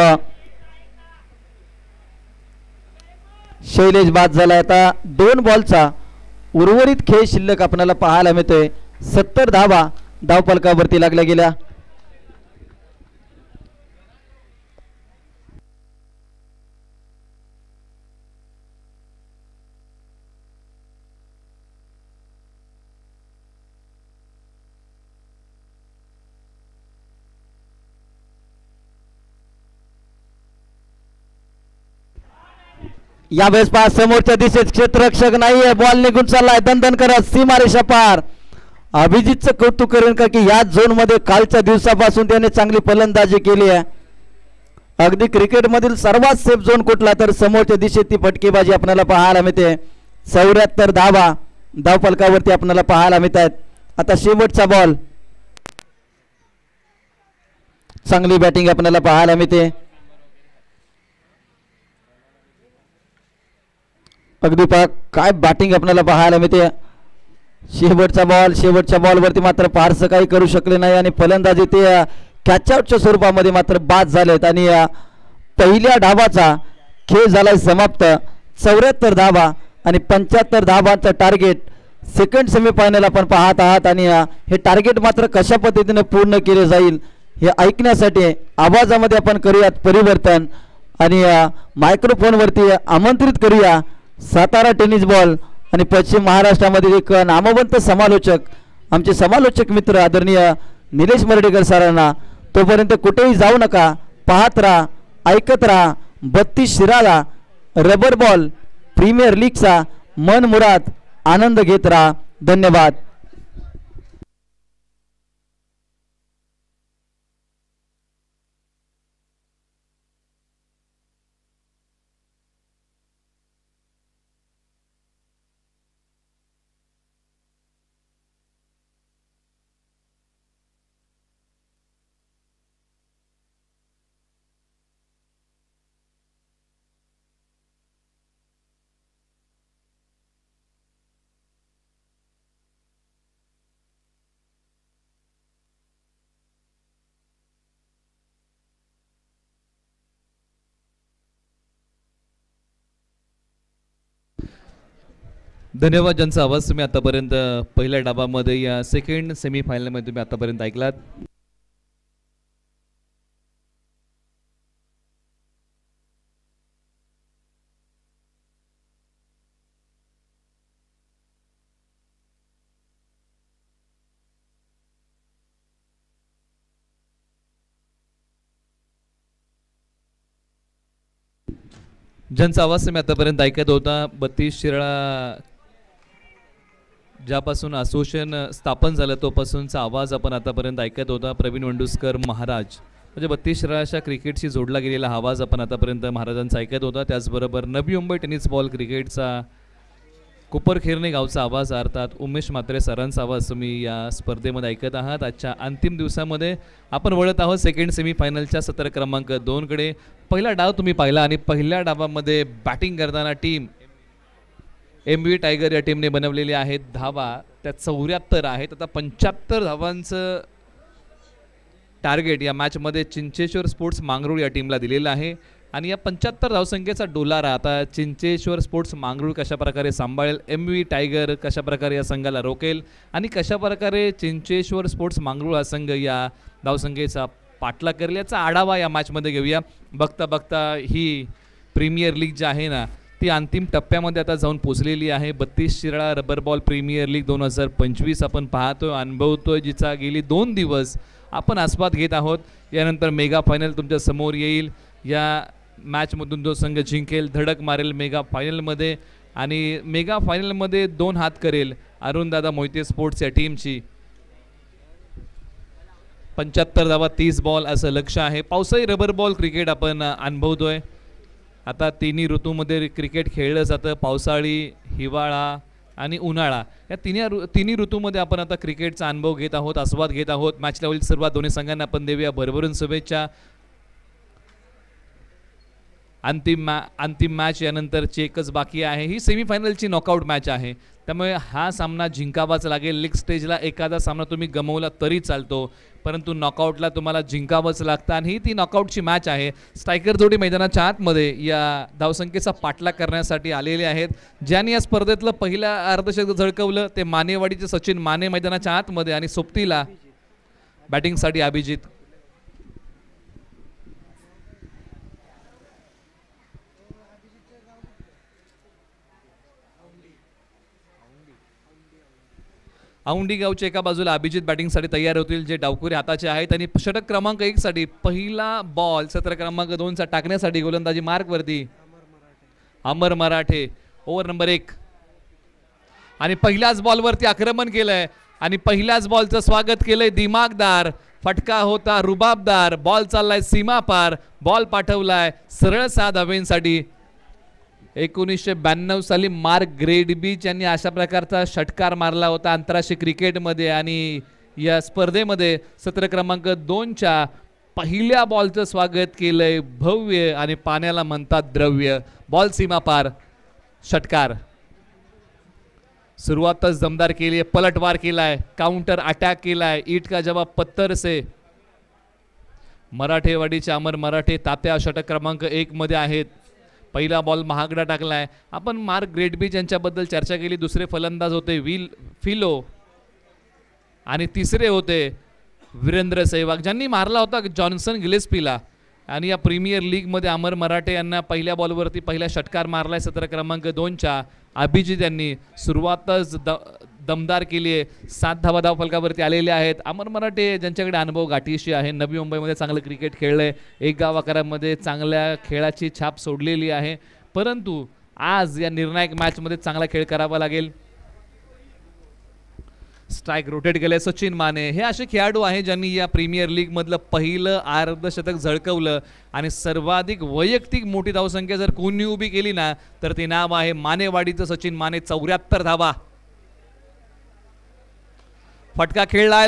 शैलेश बाद झाला. आता 2 बॉलचा उर्वरित खेळ शिल्लक आपल्याला पाहायला मिळतोय. 70 धावा धावफलकावरती लागल्या गेल्या. यावेळेस पहा समोरच्या दिशेत क्षेत्ररक्षक नाहीये. बॉल निघून चाललाय दणदण करत सीमारेषा पार. अभिजितचं कौतुक करेन का की या झोन मध्ये कालच्या दिवसापासून त्याने चांगली फलंदाजी केली आहे. अगदी क्रिकेटमधील सर्वात सेफ झोन कुठला तर समोरच्या दिशेत ती फटकेबाजी आपल्याला पाहायला मिळते. 74 धावा धावफलकावरती आपल्याला पाहायला मिळत आहेत. आता शेवटचा बॉल. चांगली बॅटिंग आपल्याला पाहायला मिळते. अगदी पहा काय बॅटिंग आपल्याला पाहायला मिळते. शेवटचा बॉल. शेवटच्या बॉलवरती मात्र फारसं काही करू शकले नाही आणि फलंदाजी ते कॅचआउटच्या स्वरूपामध्ये मात्र बाद झालेत आणि पहिल्या डावाचा खेळ झालाय समाप्त. 74 धावा आणि 75 धावांचं टार्गेट सेकंड सेमीफायनल आपण पाहत आहात आणि हे टार्गेट मात्र कशा पद्धतीने पूर्ण केले जाईल हे ऐकण्यासाठी आवाजामध्ये आपण करूयात परिवर्तन आणि मायक्रोफोनवरती आमंत्रित करूया सातारा टेनिस बॉल आणि पश्चिम महाराष्ट्रामधील एक नामवंत समालोचक, आमचे समालोचक मित्र आदरणीय निलेश मर्डेकर सरांना. तोपर्यंत कुठेही जाऊ नका, पाहत राहा, ऐकत राहा 32 शिराळा रबर बॉल प्रीमियर लीगचा मनमुराद आनंद घेत राहा. धन्यवाद. धन्यवाद. ज्यांचा आवाज तुम्ही आतापर्यंत पहिल्या डाबामध्ये या सेकंड सेमीफायनलमध्ये तुम्ही आतापर्यंत ऐकलात. ज्यांचा आवाज तुम्ही आतापर्यंत ऐकत होता 32 शिराळा ज्यापासून असोसिएशन स्थापन झालं तोपासूनचा आवाज आपण आतापर्यंत ऐकत होता. प्रवीण वंडुस्कर महाराज म्हणजे 32 शिराळाच्या क्रिकेटशी जोडला गेलेला आवाज आपण आतापर्यंत महाराजांचा ऐकत होता. त्याचबरोबर नवी मुंबई टेनिस बॉल क्रिकेटचा कोपरखेरणे गावचा आवाज अर्थात उमेश म्हात्रे सरांचा आवाज तुम्ही या स्पर्धेमध्ये ऐकत आहात. आजच्या अंतिम दिवसामध्ये आपण वळत आहोत सेकंड सेमीफायनलच्या सत्र क्रमांक 2 कडे. पहिला डाव तुम्ही पाहिला आणि पहिल्या डावामध्ये बॅटिंग करताना टीम MV टायगर या टीमने बनवलेली आहेत धावा त्या 74 आहेत. आता 75 धावांचं टार्गेट या मॅचमध्ये चिंचेश्वर स्पोर्ट्स मांगरूळ या टीमला दिलेलं आहे आणि या 75 धावसंख्येचा डोलारा आता चिंचेश्वर स्पोर्ट्स मांगरूळ कशाप्रकारे सांभाळेल, MV टायगर कशाप्रकारे या संघाला रोकेल आणि कशाप्रकारे चिंचेश्वर स्पोर्ट्स मांगरूळ हा संघ या धावसंख्येचा पाठलाग करेल याचा आढावा या मॅचमध्ये घेऊया. बघता बघता ही प्रीमियर लीग जी आहे ना ती अंतिम टप्प्यामध्ये आता जाऊन पोचलेली आहे. 32 Shirala rubber ball premier league 2025 आपण पाहतोय अनुभवतोय जिचा गेली 2 दिवस आपण आस्वाद घेत आहोत. यानंतर मेगा फायनल तुमच्या समोर येईल. या मॅचमधून जो संघ जिंकेल धडक मारेल मेगा फायनलमध्ये आणि मेगा फायनलमध्ये 2 हात करेल अरुणदादा मोहिते स्पोर्ट्स या टीमची. 75 धावा 30 बॉल असं लक्ष आहे. पावसाळी रबर बॉल क्रिकेट आपण अनुभवतोय. आता तिन्ही ऋतूमध्ये क्रिकेट खेळलं जातं. पावसाळी, हिवाळा आणि उन्हाळा या तिन्ही ऋतूमध्ये आपण आता क्रिकेटचा अनुभव घेत आहोत, आस्वाद घेत आहोत. मॅचला होईल सुरुवात. दोन्ही संघांना आपण देऊया भरभरून शुभेच्छा. अंतिम मॅच यानंतरची एकच बाकी आहे. ही सेमीफायनलची नॉकआउट मॅच आहे त्यामुळे हा सामना जिंकावाच लागेल. लीग स्टेजला एखादा सामना तुम्ही गमवला तरी चालतो परंतु नॉकआउटला तुम्हाला जिंकावंच लागतं आणि ही ती नॉकआउटची मॅच आहे. स्ट्रायकर जोडी मैदानाच्या आतमध्ये या धावसंख्येचा पाठलाग करण्यासाठी आलेले आहेत. ज्यांनी या स्पर्धेतलं पहिल्या अर्धशतक झळकवलं ते मानेवाडीचे सचिन माने मैदानाच्या आतमध्ये आणि सोबतीला बॅटिंगसाठी अभिजित. औंडी गावच्या एका बाजूला अभिजित बॅटिंगसाठी तयार होतील जे डावखुरे हाताचे आहेत आणि षटक क्रमांक 1 साठी पहिला बॉल सत्र क्रमांक 2 चा टाकण्यासाठी गोलंदाजी मार्कवरती अमर मराठे. ओव्हर नंबर 1 आणि पहिल्याच बॉलवरती आक्रमण केलंय आणि पहिल्याच बॉलचं स्वागत केलंय दिमागदार. फटका होता रुबाबदार. बॉल चाललाय सीमा पार. बॉल पाठवलाय सरळ 6 धावेंसाठी. 1992 साली मार्क ग्रेडबीच यांनी अशा प्रकारचा षटकार मारला होता आंतरराष्ट्रीय क्रिकेटमध्ये आणि या स्पर्धेमध्ये सत्र क्रमांक 2 च्या पहिल्या बॉलचं स्वागत केलंय भव्य आणि पाण्याला म्हणतात द्रव्य. बॉल सीमा पार. षटकार सुरुवातच दमदार केली आहे. पलटवार केलाय, काउंटर अटॅक केलाय. ईट का जवाब पत्थर से. मराठेवाडीचे अमर मराठे तात्या षटक क्रमांक 1 मध्ये आहेत. पहिला बॉल महागडा टाकलाय. आपण मार्क ग्रेडबीच यांच्याबद्दल चर्चा केली. दुसरे फलंदाज होते फिलो आणि तिसरे होते वीरेंद्र सहवाग ज्यांनी मारला होता जॉन्सन गिलेस्पीला. आणि या प्रीमियर लीगमध्ये अमर मराठे यांना पहिल्या बॉलवरती पहिला षटकार मारलाय सत्र क्रमांक 2 च्या. अभिजित यांनी सुरुवातच दमदार केली आहे. 7 धावा धाव फलकावरती आलेले आहेत. अमर मराठे ज्यांच्याकडे अनुभव गाठीशी आहे. नवी मुंबईमध्ये चांगलं क्रिकेट खेळलंय. एक गाव आकारामध्ये चांगल्या खेळाची छाप सोडलेली आहे परंतु आज या निर्णायक मॅचमध्ये चांगला खेळ करावा लागेल. स्ट्राईक रोटेट केले सचिन माने. हे असे खेळाडू आहे ज्यांनी या प्रीमियर लीग मधलं पहिलं अर्धशतक झळकवलं आणि सर्वाधिक वैयक्तिक मोठी धावसंख्या जर कोणी उभी केली ना तर ते नाव आहे मानेवाडीचं सचिन माने. 74 धावा. फटका खेळला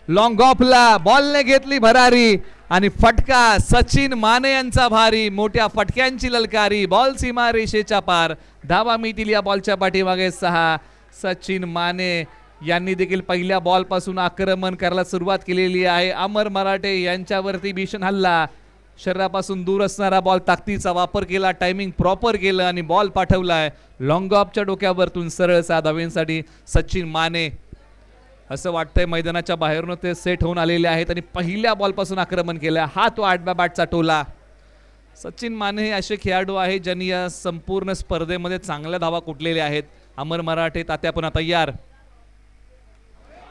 लॉंग ऑफला. बॉलने घेतली भरारी आणि फटका सचिन माने यांचा भारी. मोठ्या फटक्यांची ललकारी. बॉल सीमा रेषेच्या पार. धावा मिळतील या बॉलच्या पाठीमागे 6. सचिन माने यांनी देखील पहिल्या बॉल पासून आक्रमण करायला सुरुवात केलेली आहे. अमर मराठे यांच्यावरती भीषण हल्ला. शरीरापासून दूर असणारा बॉल ताकदीचा वापर केला, टायमिंग प्रॉपर केलं आणि बॉल पाठवलाय लॉंग ऑफच्या डोक्यावरतून सरळ 6 धावेंसाठी सचिन माने. असं वाटतंय मैदानाच्या बाहेरून ते सेट होऊन आलेले आहेत आणि पहिल्या बॉलपासून आक्रमण केलं. हा तो 8 बॅटचा टोला. सचिन माने हे असे खेळाडू आहेत ज्यांनी या संपूर्ण स्पर्धेमध्ये चांगल्या धावा कुटलेल्या आहेत. अमर मराठे तात्या पुन्हा तयार.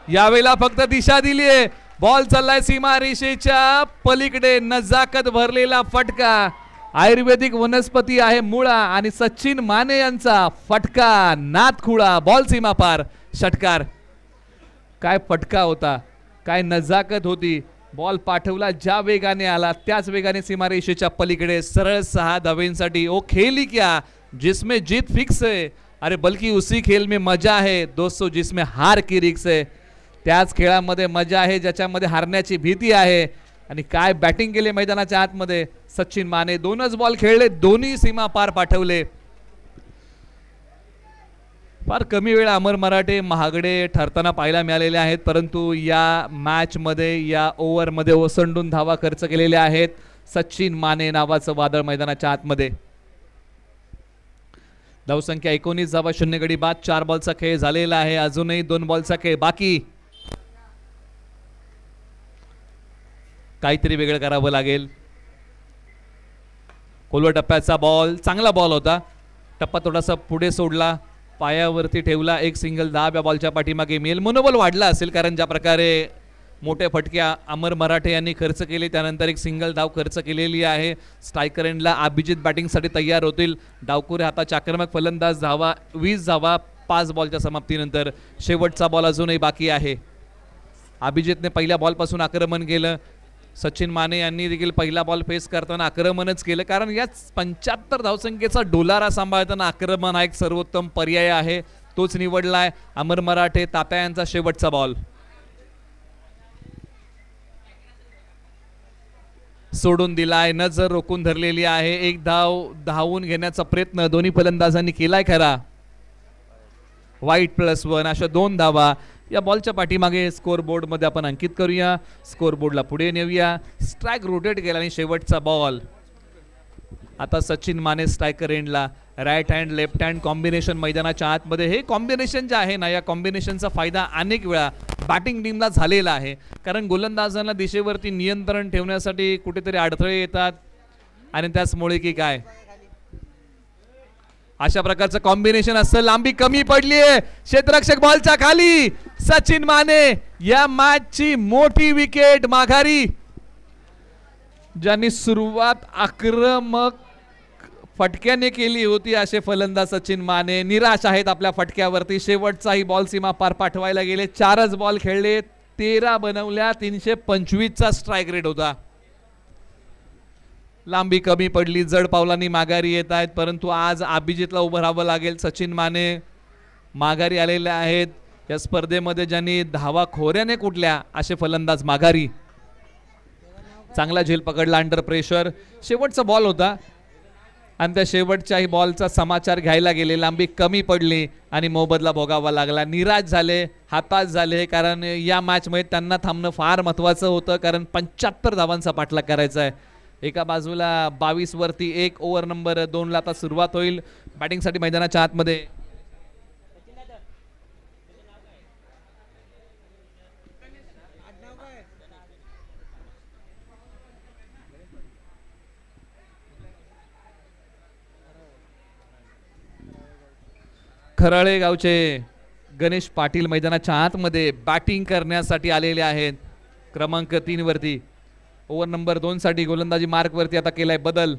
यावेळेला फक्त दिशा दिलीये, बॉल चाललाय सीमा रेषेच्या पलीकडे, नजाकत भरलेला फटका. आयुर्वेदिक वनस्पती आहे मुळा आणि सचिन माने यांचा फटका नादखुळा, बॉल सीमा पार, षटकार. काय फटका होता, काय नजाकत होती. बॉल पाठवला, ज्या वेगाने आला त्याच वेगाने सीमारेषेच्या पलीकडे सरळ 6 धावेंसाठी. ओ खेली क्या जिसमें जीत फिक्स है, अरे बल्कि उसी खेल में मजा है दोस्तों जिसमें हार की रिक्स है. त्याच खेळामध्ये मजा आहे ज्याच्यामध्ये हारण्याची भीती आहे. आणि काय बॅटिंग केले मैदानाच्या आतमध्ये सचिन माने. 2च बॉल खेळले, दोन्ही सीमा पार पाठवले. फार कमी वेळा अमर मराठे महागडे ठरताना पाहायला मिळालेले आहेत, परंतु या मॅचमध्ये या ओव्हरमध्ये ओसंडून धावा खर्च केलेल्या आहेत. सचिन माने नावाचं वादळ मैदानाच्या आतमध्ये. धावसंख्या 19 धावा, 0 गडी बाद. 4 बॉलचा खेळ झालेला आहे, अजूनही 2 बॉलचा खेळ बाकी. काहीतरी वेगळं करावं लागेल. खोलवर टप्प्याचा बॉल, चांगला बॉल होता. टप्पा थोडासा पुढे सोडला, पायावरती ठेवला. एक सिंगल 10 बॉलच्या पाठीमागे मिळेल. मनोबल वाढला असेल, कारण ज्या प्रकारे मोठे फटक्या अमर मराठे यांनी खर्च केले, त्यानंतर एक सिंगल धाव खर्च केलेली आहे. स्ट्रायकर एंडला अभिजित बॅटिंगसाठी तयार होतील. डावकुरे हाताचे आक्रमक फलंदाज. धावा 20 धावा 5 बॉलच्या समाप्तीनंतर. शेवटचा बॉल अजूनही बाकी आहे. अभिजितने पहिल्या बॉलपासून आक्रमण केलं. सचिन माने यांनी देखील पहिला बॉल फेस करताना आक्रमणच केलं, कारण या 75 धावसंख्येचा डोलारा सांभाळताना आक्रमण हा एक सर्वोत्तम पर्याय आहे, तोच निवडलाय. अमर मराठे तात्या यांचा शेवटचा बॉल सोडून दिलाय, नजर रोखून धरलेली आहे. एक धाव धावून घेण्याचा प्रयत्न दोन्ही फलंदाजांनी केलाय खरा. वाईट +1 अशा 2 धावा या बॉलच्या पाठीमागे स्कोर बोर्डमध्ये आपण अंकित करूया. स्कोर बोर्डला पुढे नेऊया. स्ट्राइक रोटेट केला आणि शेवटचा बॉल. आता सचिन माने स्ट्रायकर एंडला. Right hand left hand combination मैदानाच्या आतमध्ये. हे कॉम्बिनेशन जे आहे ना, या कॉम्बिनेशनचा फायदा अनेक वेळा बॅटिंग टीमला झालेला आहे, कारण गोलंदाजांना दिशेवरती नियंत्रण ठेवण्यासाठी कुठेतरी अडथळे येतात आणि त्याचमुळे की काय अशा प्रकारचं कॉम्बिनेशन असतं. लांबी कमी पडलीये, क्षेत्ररक्षक बॉलच्या खाली. सचिन माने या मॅचची मोठी विकेट माघारी. ज्यांनी सुरुवात आक्रमक फटक्याने केली होती असे फलंदाज सचिन माने निराश आहेत आपल्या फटक्यावरती. शेवटचाही बॉल सीमा पार पाठवायला गेले. 4च बॉल खेळले, 13 बनवल्या. 325चा स्ट्राइक रेट होता. लांबी कमी पडली, जड पावलांनी माघारी येत आहेत, परंतु आज अभिजितला उभं राहावं लागेल. सचिन माने माघारी आलेले आहेत या स्पर्धेमध्ये, ज्यांनी धावा खोऱ्याने कुठल्या असे फलंदाज माघारी. चांगला झेल पकडला अंडर प्रेशर. शेवटचा बॉल होता आणि त्या शेवटच्याही बॉलचा समाचार घ्यायला गेले. लांबी कमी पडली आणि मोबदला भोगावा लागला. निराश झाले, हताश झाले, कारण या मॅचमध्ये त्यांना थांबणं फार महत्त्वाचं होतं, कारण 75 धावांचा पाठलाग करायचा आहे. एका बाजूला 22 वरती 1 ओव्हर नंबर 2ला आता सुरुवात होईल बॅटिंगसाठी मैदानाच्या आतमध्ये. खराळे गावचे गणेश पाटील मैदानाच्या आतमध्ये बॅटिंग करण्यासाठी आलेले आहेत. क्रमांक 3 वरती ओव्हर नंबर 2 साठी गोलंदाजी मार्क वरती आता केलाय बदल.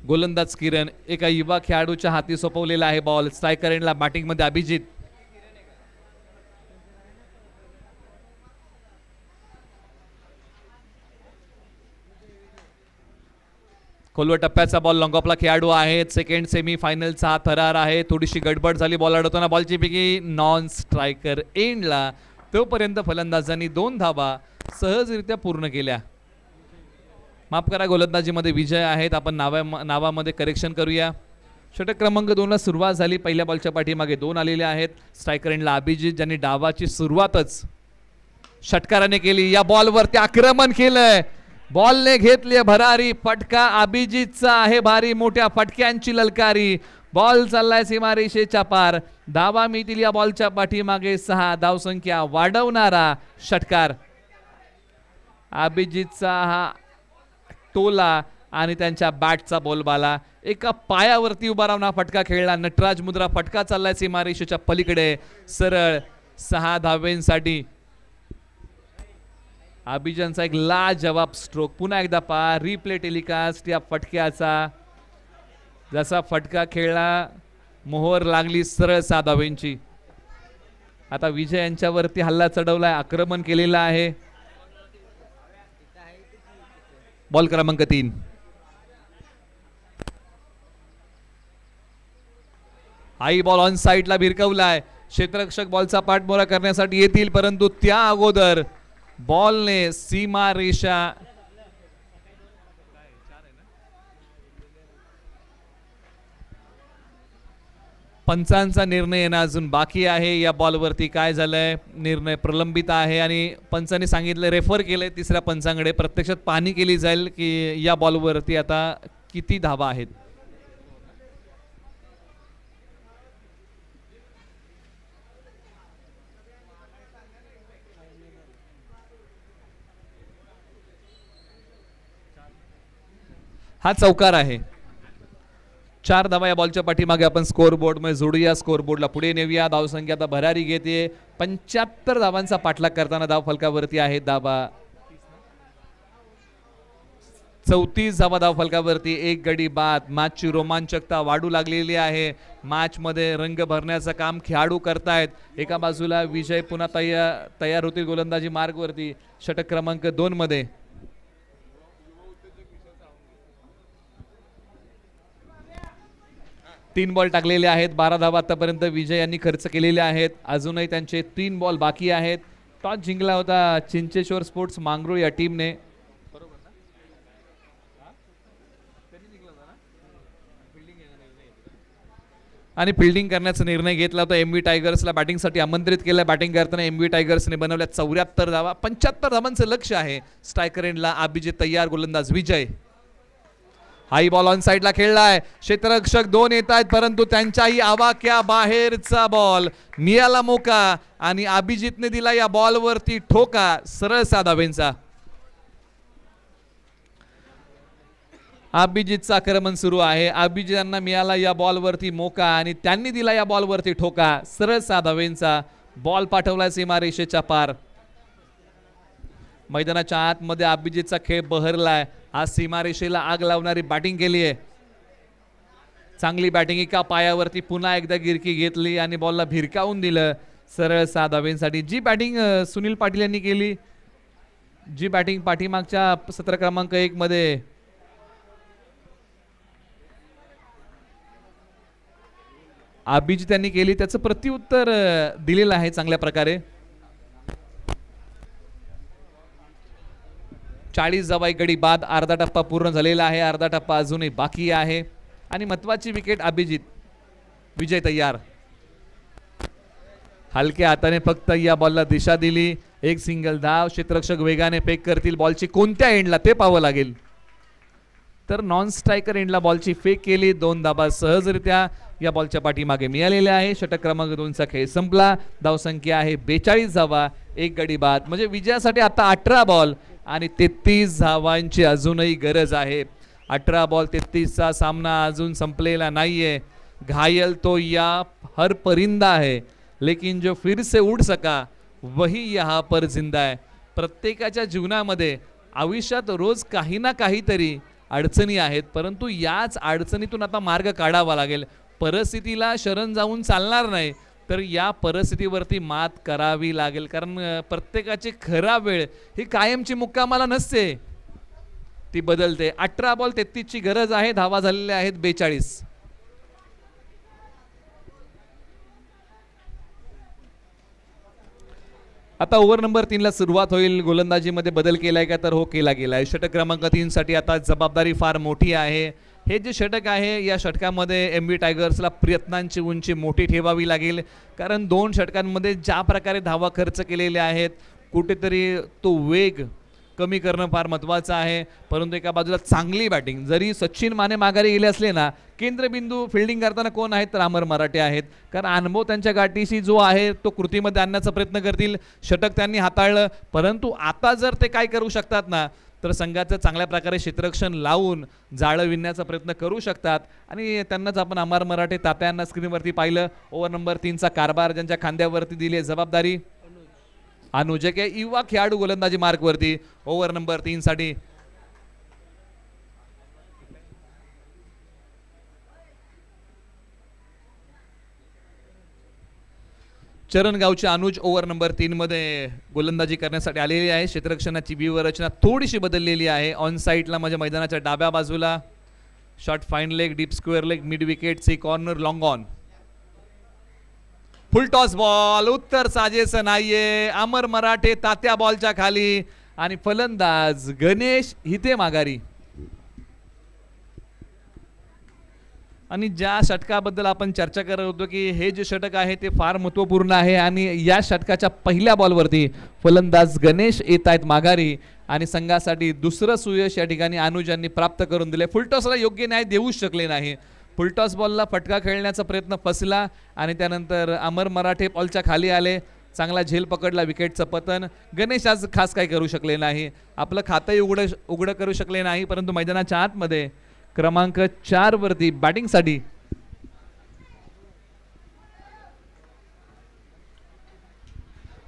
गोलंदाज किरण एका युवा खेळाडूच्या हाती सोपवलेला आहे बॉल. स्ट्रायकर एंडला बॅटिंग मध्ये अभिजित. खोलवर टप्प्याचा बॉल. लॉंगॉपला खेळाडू आहेत. सेकंड सेमी फायनलचा हा थरार आहे. थोडीशी गडबड झाली बॉल अडवताना. बॉलची पिकी नॉन स्ट्रायकर एंडला. तोपर्यंत फलंदाजांनी 2 धावा सहजरित्या पूर्ण केल्या. माफ करा, गोलंदाजीमध्ये विजय आहेत. आपण नावामध्ये करेक्शन करूया. षटक क्रमांक 2ला सुरुवात झाली. पहिल्या बॉलच्या पाठीमागे 2 आलेले आहेत. स्ट्रायकर एंडला अभिजित, ज्यांनी डावाची सुरुवातच षटकाराने केली, या बॉलवरती आक्रमण केलंय, बॉलने घेतली भरारी, फटका अभिजितचा आहे भारी, मोठ्या फटक्यांची ललकारी, बॉल चाललाय सीमारेषेच्या पार, धावा मिळतील या बॉलच्या पाठीमागे 6, धावसंख्या वाढवणारा षटकार. अभिजितचा हा टोला आणि त्यांच्या बॅटचा बोलबाला, एका पायावरती उभा राहून हा फटका खेळला, नटराज मुद्रा, फटका चाललाय सीमारेषेच्या पलीकडे, सरळ 6 धावेंसाठी. अभिजितचा एक लाजवाब स्ट्रोक, पुन्हा एकदा पहा रिप्ले टेलिकास्ट या फटक्याचा, जसा फटका खेळला मोहर लागली सरळ 6 धावेंची. आता विजय यांच्यावरती हल्ला चढवलाय, आक्रमण केलेलं आहे. बॉल क्रमांक 3. आई बॉल ऑन साइडला भिरकवलाय, क्षेत्ररक्षक बॉलचा पाठमोरा करण्यासाठी येतील, परंतु त्या अगोदर बॉलने सीमा रेषा पंचांचा निर्णय येणं अजून बाकी आहे. या बॉलवरती काय झालंय, निर्णय प्रलंबित आहे आणि पंचांनी सांगितलं, रेफर केलंय तिसऱ्या पंचांकडे, प्रत्यक्षात पाहणी केली जाईल की या बॉलवरती आता किती धावा आहेत. हा चौकार आहे, 4 धावा या बॉलच्या पाठीमागे. आपण स्कोर बोर्ड मध्ये जोडूया, स्कोर बोर्डला पुढे नेऊया. धावसंख्या आता भरारी घेते, 75 धावांचा पाठलाग करताना धाव फलकावरती आहेत धावा 34 धावा धाव फलकावरती, 1 गडी बाद. मॅचची रोमांचकता वाढू लागलेली आहे, मॅच मध्ये रंग भरण्याचं काम खेळाडू करतायत. एका बाजूला विजय पुन्हा तयार होतील गोलंदाजी मार्गवरती, षटक क्रमांक 2 मध्ये. 3 बॉल टाकलेले आहेत, 12 धावा आतापर्यंत विजय यांनी खर्च केलेले आहेत. अजूनही त्यांचे 3 बॉल बाकी आहेत. टॉस जिंकला होता चिंचेश्वर स्पोर्ट्स मांगरूळ या टीमने. आणि फिल्डिंग करण्याचा निर्णय घेतला होता. एमव्ही टायगर्सला बॅटिंगसाठी आमंत्रित केलं. बॅटिंग करताना एमव्ही टायगर्सने बनवल्या 74 धावा, 75 धावांचं लक्ष आहे. स्ट्रायकर एंडला अभिजित तयार, गोलंदाज विजय. हाई बॉल ऑन साइडला खेळलाय, क्षेत्ररक्षक 2 येत आहेत, परंतु त्यांच्याही आवाक्या बाहेरचा बॉल, मिळाला मोका आणि अभिजितने दिला या बॉलवरती ठोका, सरळ 6 धावेंचा. अभिजितचं आक्रमण सुरू आहे. अभिजितांना मिळाला या बॉलवरती मोका आणि त्यांनी दिला या बॉलवरती ठोका, सरळ 6 धावेंचा. बॉल पाठवलाय सीमारेषेच्या पार. मैदानाच्या आतमध्ये अभिजितचा खेळ बहरलाय. आज सीमारेषेला आग लावणारी बॅटिंग केली आहे, चांगली बॅटिंग. एका पायावरती पुन्हा एकदा गिरकी घेतली आणि बॉलला भिरकावून दिलं, सरळ 6 धावेंसाठी. जी बॅटिंग सुनील पाटील यांनी केली, जी बॅटिंग पाठीमागच्या सत्र क्रमांक 1 मध्ये अभिजित यांनी केली, त्याचं प्रत्युत्तर दिलेलं आहे चांगल्या प्रकारे. 40 धावा, 1 गडी बाद. अर्धा टप्पा पूर्ण झालेला आहे, अर्धा टप्पा अजूनही बाकी आहे. आणि महत्वाची विकेट अभिजित. विजय तयार, हलक्या हाताने फक्त या बॉलला दिशा दिली. 1 सिंगल धाव. क्षेत्ररक्षक वेगाने फेक करतील, बॉलची कोणत्या एंडला ते पाहावं लागेल. तर नॉन स्ट्रायकर एंडला बॉलची फेक केली. 2 धावा सहजरित्या या बॉलच्या पाठीमागे मिळालेल्या आहे. षटक क्रमांक 2चा खेळ संपला. धावसंख्या आहे 42 धावा, 1 गडी बाद. म्हणजे विजयासाठी आता 18 बॉल आणि 33 धावांची अजूनही गरज आहे. 18 बॉल 33चा सामना अजून संपलेला नाहीये. घायल तो या हर परिंदा है, लेकिन जो फिर से उड़ सका वही यहाँ पर जिंदा है. प्रत्येकाच्या जीवनामध्ये आयुष्यात रोज काही ना काहीतरी अडचणी आहेत, परंतु याच अडचणीतून आता मार्ग काढावा लागेल. परिस्थितीला शरण जाऊन चालणार नाही, तर या परिस्थितीवरती मात करावी लागेल. कारण प्रत्येकाची खरा वेळ ही कायमची मुक्कामाला नसते, ती बदलते. 18 बॉल 33ची गरज आहे. धावा झालेल्या आहेत 42. आता ओव्हर नंबर 3 ला सुरुवात होईल. गोलंदाजीमध्ये बदल केलाय का, तर हो केला गेलाय. षटक क्रमांक 3 साठी आता जबाबदारी फार मोठी आहे. हे जे षटक आहे, या षटकामध्ये एमव्ही टायगर्सला प्रयत्नांची उंची मोठी ठेवावी लागेल. कारण 2 षटकांमध्ये ज्या प्रकारे धावा खर्च केलेल्या आहेत, कुठेतरी तो वेग कमी करणं फार महत्त्वाचं आहे. परंतु एका बाजूला चांगली बॅटिंग, जरी सचिन माने माघारी गेले असले ना, केंद्रबिंदू फिल्डिंग करताना कोण आहेत तर अमर मराठे आहेत. कारण अनुभव त्यांच्या गाठीशी जो आहे तो कृतीमध्ये आणण्याचा प्रयत्न करतील. षटक त्यांनी हाताळलं, परंतु आता जर ते काय करू शकतात ना, तर संघाचं चांगल्या प्रकारे क्षेत्ररक्षण लावून जाळं विणण्याचा प्रयत्न करू शकतात. आणि त्यांनाच आपण अमर मराठे तात्यांना स्क्रीनवरती पाहिलं. ओव्हर नंबर 3चा कारभार ज्यांच्या खांद्यावरती दिली आहे जबाबदारी, अनुज के युवा खेळाडू गोलंदाजी मार्कवरती ओव्हर नंबर 3 साठी. चरणगावचे अनुज ओव्हर नंबर 3 मध्ये गोलंदाजी करण्यासाठी आलेली आहे. क्षेत्ररक्षणाची व्यूहरचना थोडीशी बदललेली आहे. ऑन साईडला म्हणजे मैदानाच्या डाव्या बाजूला short fine leg, deep square leg, mid wicket, C corner, long on. Full toss ball, उत्तर साजेसं नाहीये. अमर मराठे तात्या बॉलच्या खाली आणि फलंदाज गणेश हिते माघारी. आणि ज्या षटकाबद्दल आपण चर्चा करत होतो की हे जे षटक आहे ते फार महत्त्वपूर्ण आहे आणि या षटकाच्या पहिल्या बॉलवरती फलंदाज गणेश येत आहेत माघारी आणि संघासाठी दुसरं सुयश या ठिकाणी अनुजांनी प्राप्त करून दिले. फुलटॉसला योग्य न्याय देऊच शकले नाही. फुलटॉस बॉलला फटका खेळण्याचा प्रयत्न फसला आणि त्यानंतर अमर मराठे बॉलच्या खाली आले. चांगला झेल पकडला, विकेटचं पतन. गणेश आज खास काही करू शकले नाही, आपलं खातंही उघडं करू शकले नाही. परंतु मैदानाच्या आतमध्ये क्रमांक 4 वरती बॅटिंगसाठी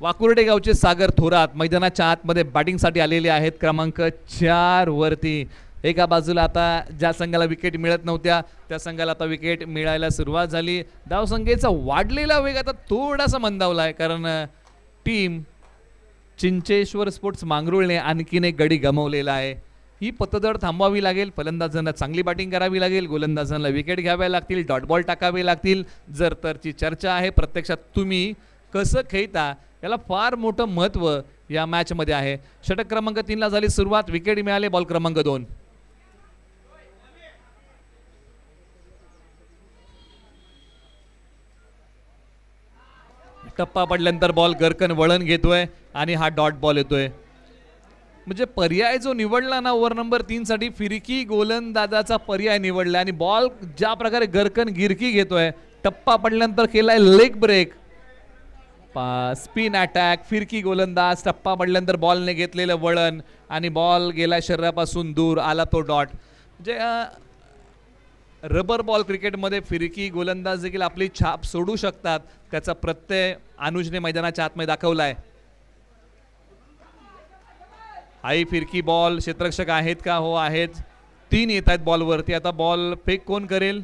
वाकुर्डे गावचे सागर थोरात मैदानाच्या आतमध्ये बॅटिंगसाठी आलेले आहेत. क्रमांक 4 वरती एका बाजूला आता ज्या संघाला विकेट मिळत नव्हत्या त्या संघाला आता विकेट मिळायला सुरुवात झाली. धावसंख्येचा वाढलेला वेग आता थोडासा मंदावला आहे, कारण टीम चिंचेश्वर स्पोर्ट्स मांगरुळने आणखीन एक गडी गमावलेला आहे. ही पतदर थांबवावी लागेल. फलंदाजांना चांगली बॅटिंग करावी लागेल, गोलंदाजांना विकेट घ्याव्या लागतील, डॉट बॉल टाकावे लागतील. जर तरची चर्चा आहे. प्रत्यक्षात तुम्ही कसं खेळता याला फार मोठं महत्त्व या मॅचमध्ये आहे. षटक क्रमांक 3 ला झाली सुरुवात, विकेट मिळाले. बॉल क्रमांक 2. टप्पा पडल्यानंतर बॉल गरकन वळण घेतोय आणि हा डॉट बॉल येतोय. म्हणजे पर्याय जो निवडला ना ओव्हर नंबर 3 साठी, फिरकी गोलंदाजाचा पर्याय निवडला आणि बॉल ज्या प्रकारे गरकन गिरकी घेतोय, टप्पा पडल्यानंतर केलाय लेग ब्रेक, स्पिन अटॅक, फिरकी गोलंदाज, टप्पा पडल्यानंतर बॉलने घेतलेलं वळण आणि बॉल गेला शरीरापासून दूर, आला तो डॉट. म्हणजे रबर बॉल क्रिकेटमध्ये फिरकी गोलंदाज देखील आपली छाप सोडू शकतात. त्याचा प्रत्यय अनुजने मैदानाच्या आतमध्ये दाखवला आहे. आई फिरकी बॉल, क्षेत्ररक्षक आहेत का? हो आहेत. 3 येत आहेत बॉलवरती. आता बॉल फेक कोण करेल?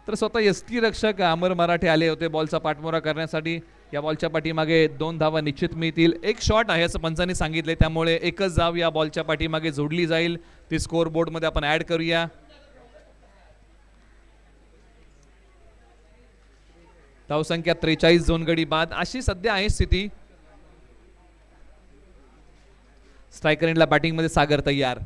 तर स्वतः यष्टी रक्षक अमर मराठे आले होते बॉलचा पाठमोरा करण्यासाठी. या बॉलच्या पाठीमागे 2 धावा निश्चित मिळतील. एक शॉट आहे असं पंचांनी सांगितले, त्यामुळे एकच धाव या बॉलच्या पाठीमागे जोडली जाईल. ती स्कोर बोर्ड मध्ये आपण ऍड करूया. धावसंख्या 43, 2 गडी बाद अशी सध्या आहे स्थिती. स्ट्रायकर एंडला बॅटिंग मध्ये सागर तयार.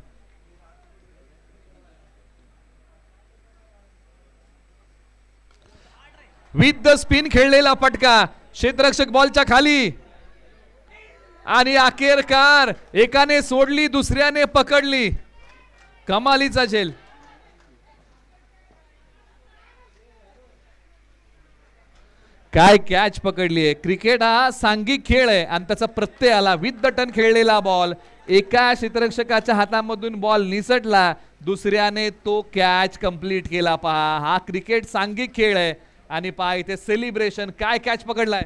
विथ द स्पिन खेळलेला फटका, क्षेत्ररक्षक बॉलच्या खाली आणि अखेरकार एकाने सोडली, दुसऱ्याने पकडली. कमालीचा झेल. काय कॅच पकडली आहे. क्रिकेट हा सांघिक खेळ आहे आणि त्याचा प्रत्यय आला. विथ द टन खेळलेला बॉल, एका क्षेत्ररक्षकाच्या हातामधून बॉल निसटला, दुसऱ्याने तो कॅच कंप्लीट केला. पहा, हा क्रिकेट सांघिक खेळ आहे आणि पहा इथे सेलिब्रेशन. काय कॅच पकडलाय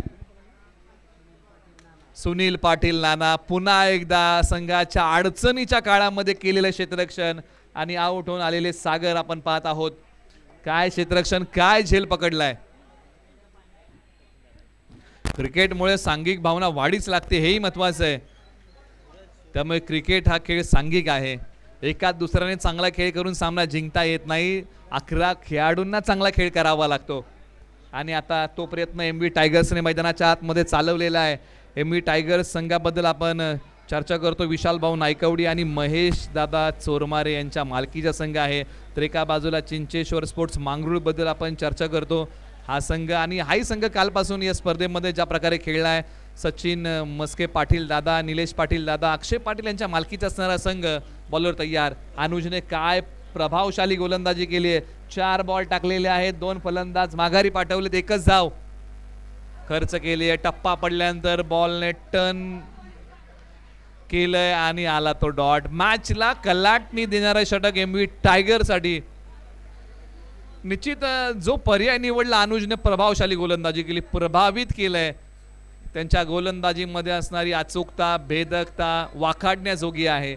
सुनील पाटील नाना. पुन्हा एकदा संघाच्या अडचणीच्या काळामध्ये केलेलं क्षेत्ररक्षण आणि आउट होऊन आलेले सागर आपण पाहत आहोत. काय क्षेत्ररक्षण, काय झेल पकडलाय. क्रिकेटमुळे सांघिक भावना वाढीच लागते, हेही महत्वाचं आहे. त्यामुळे क्रिकेट हा खेळ सांघिक आहे. एका दुसऱ्याने चांगला खेळ करून सामना जिंकता येत नाही. 11 खेळाडूंना चांगला खेळ करावा लागतो आणि आता तो प्रयत्न एमव्ही टायगर्सने मैदानाच्या आतमध्ये चालवलेला आहे. एमव्ही टायगर्स संघाबद्दल आपण चर्चा करतो. विशाल भाऊ नायकवडी आणि महेश दादा चोरमारे यांच्या मालकीचा संघ आहे. तर एका बाजूला चिंचेश्वर स्पोर्ट्स मांगरूळ बद्दल आपण चर्चा करतो. हा संघ आणि हाही संघ कालपासून या स्पर्धेमध्ये ज्या प्रकारे खेळला आहे सचिन मस्के पाटील दादा, निलेश पाटील दादा, अक्षय पाटील यांच्या मालकीचा असणारा संघ बॉलर तयार. अनुजने काय प्रभावशाली गोलंदाजी केली आहे. 4 बॉल टाकलेले आहेत, 2 फलंदाज माघारी पाठवलेत, 1च धाव खर्च केली आहे. टप्पा पडल्यानंतर बॉलने टर्न केलंय आणि आला तो डॉट. मॅचला कलाटणी देणारा षटक एमव्ही टायगरसाठी. निश्चित जो पर्याय निवडला अनुजने प्रभावशाली गोलंदाजी केली, प्रभावित केलंय. त्यांच्या गोलंदाजीमध्ये असणारी अचूकता, भेदकता वाखाडण्याजोगी आहे.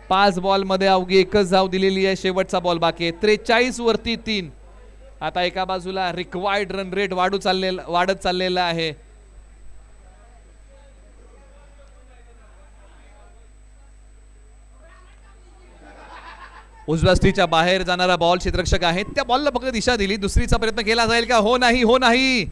5 बॉलमध्ये अवघी 1च धाव दिलेली आहे. शेवटचा बॉल बाकी आहे. 43 वरती 3. आता एका बाजूला रिक्वायर्ड रन रेट वाढत चाललेला आहे. उजव्या स्टीच्या बाहेर जाणारा बॉल क्षेत्ररक्षक आहे, त्या बॉलला फक्त दिशा दिली. दुसरीचा प्रयत्न केला जाईल का? हो नाही, हो नाही.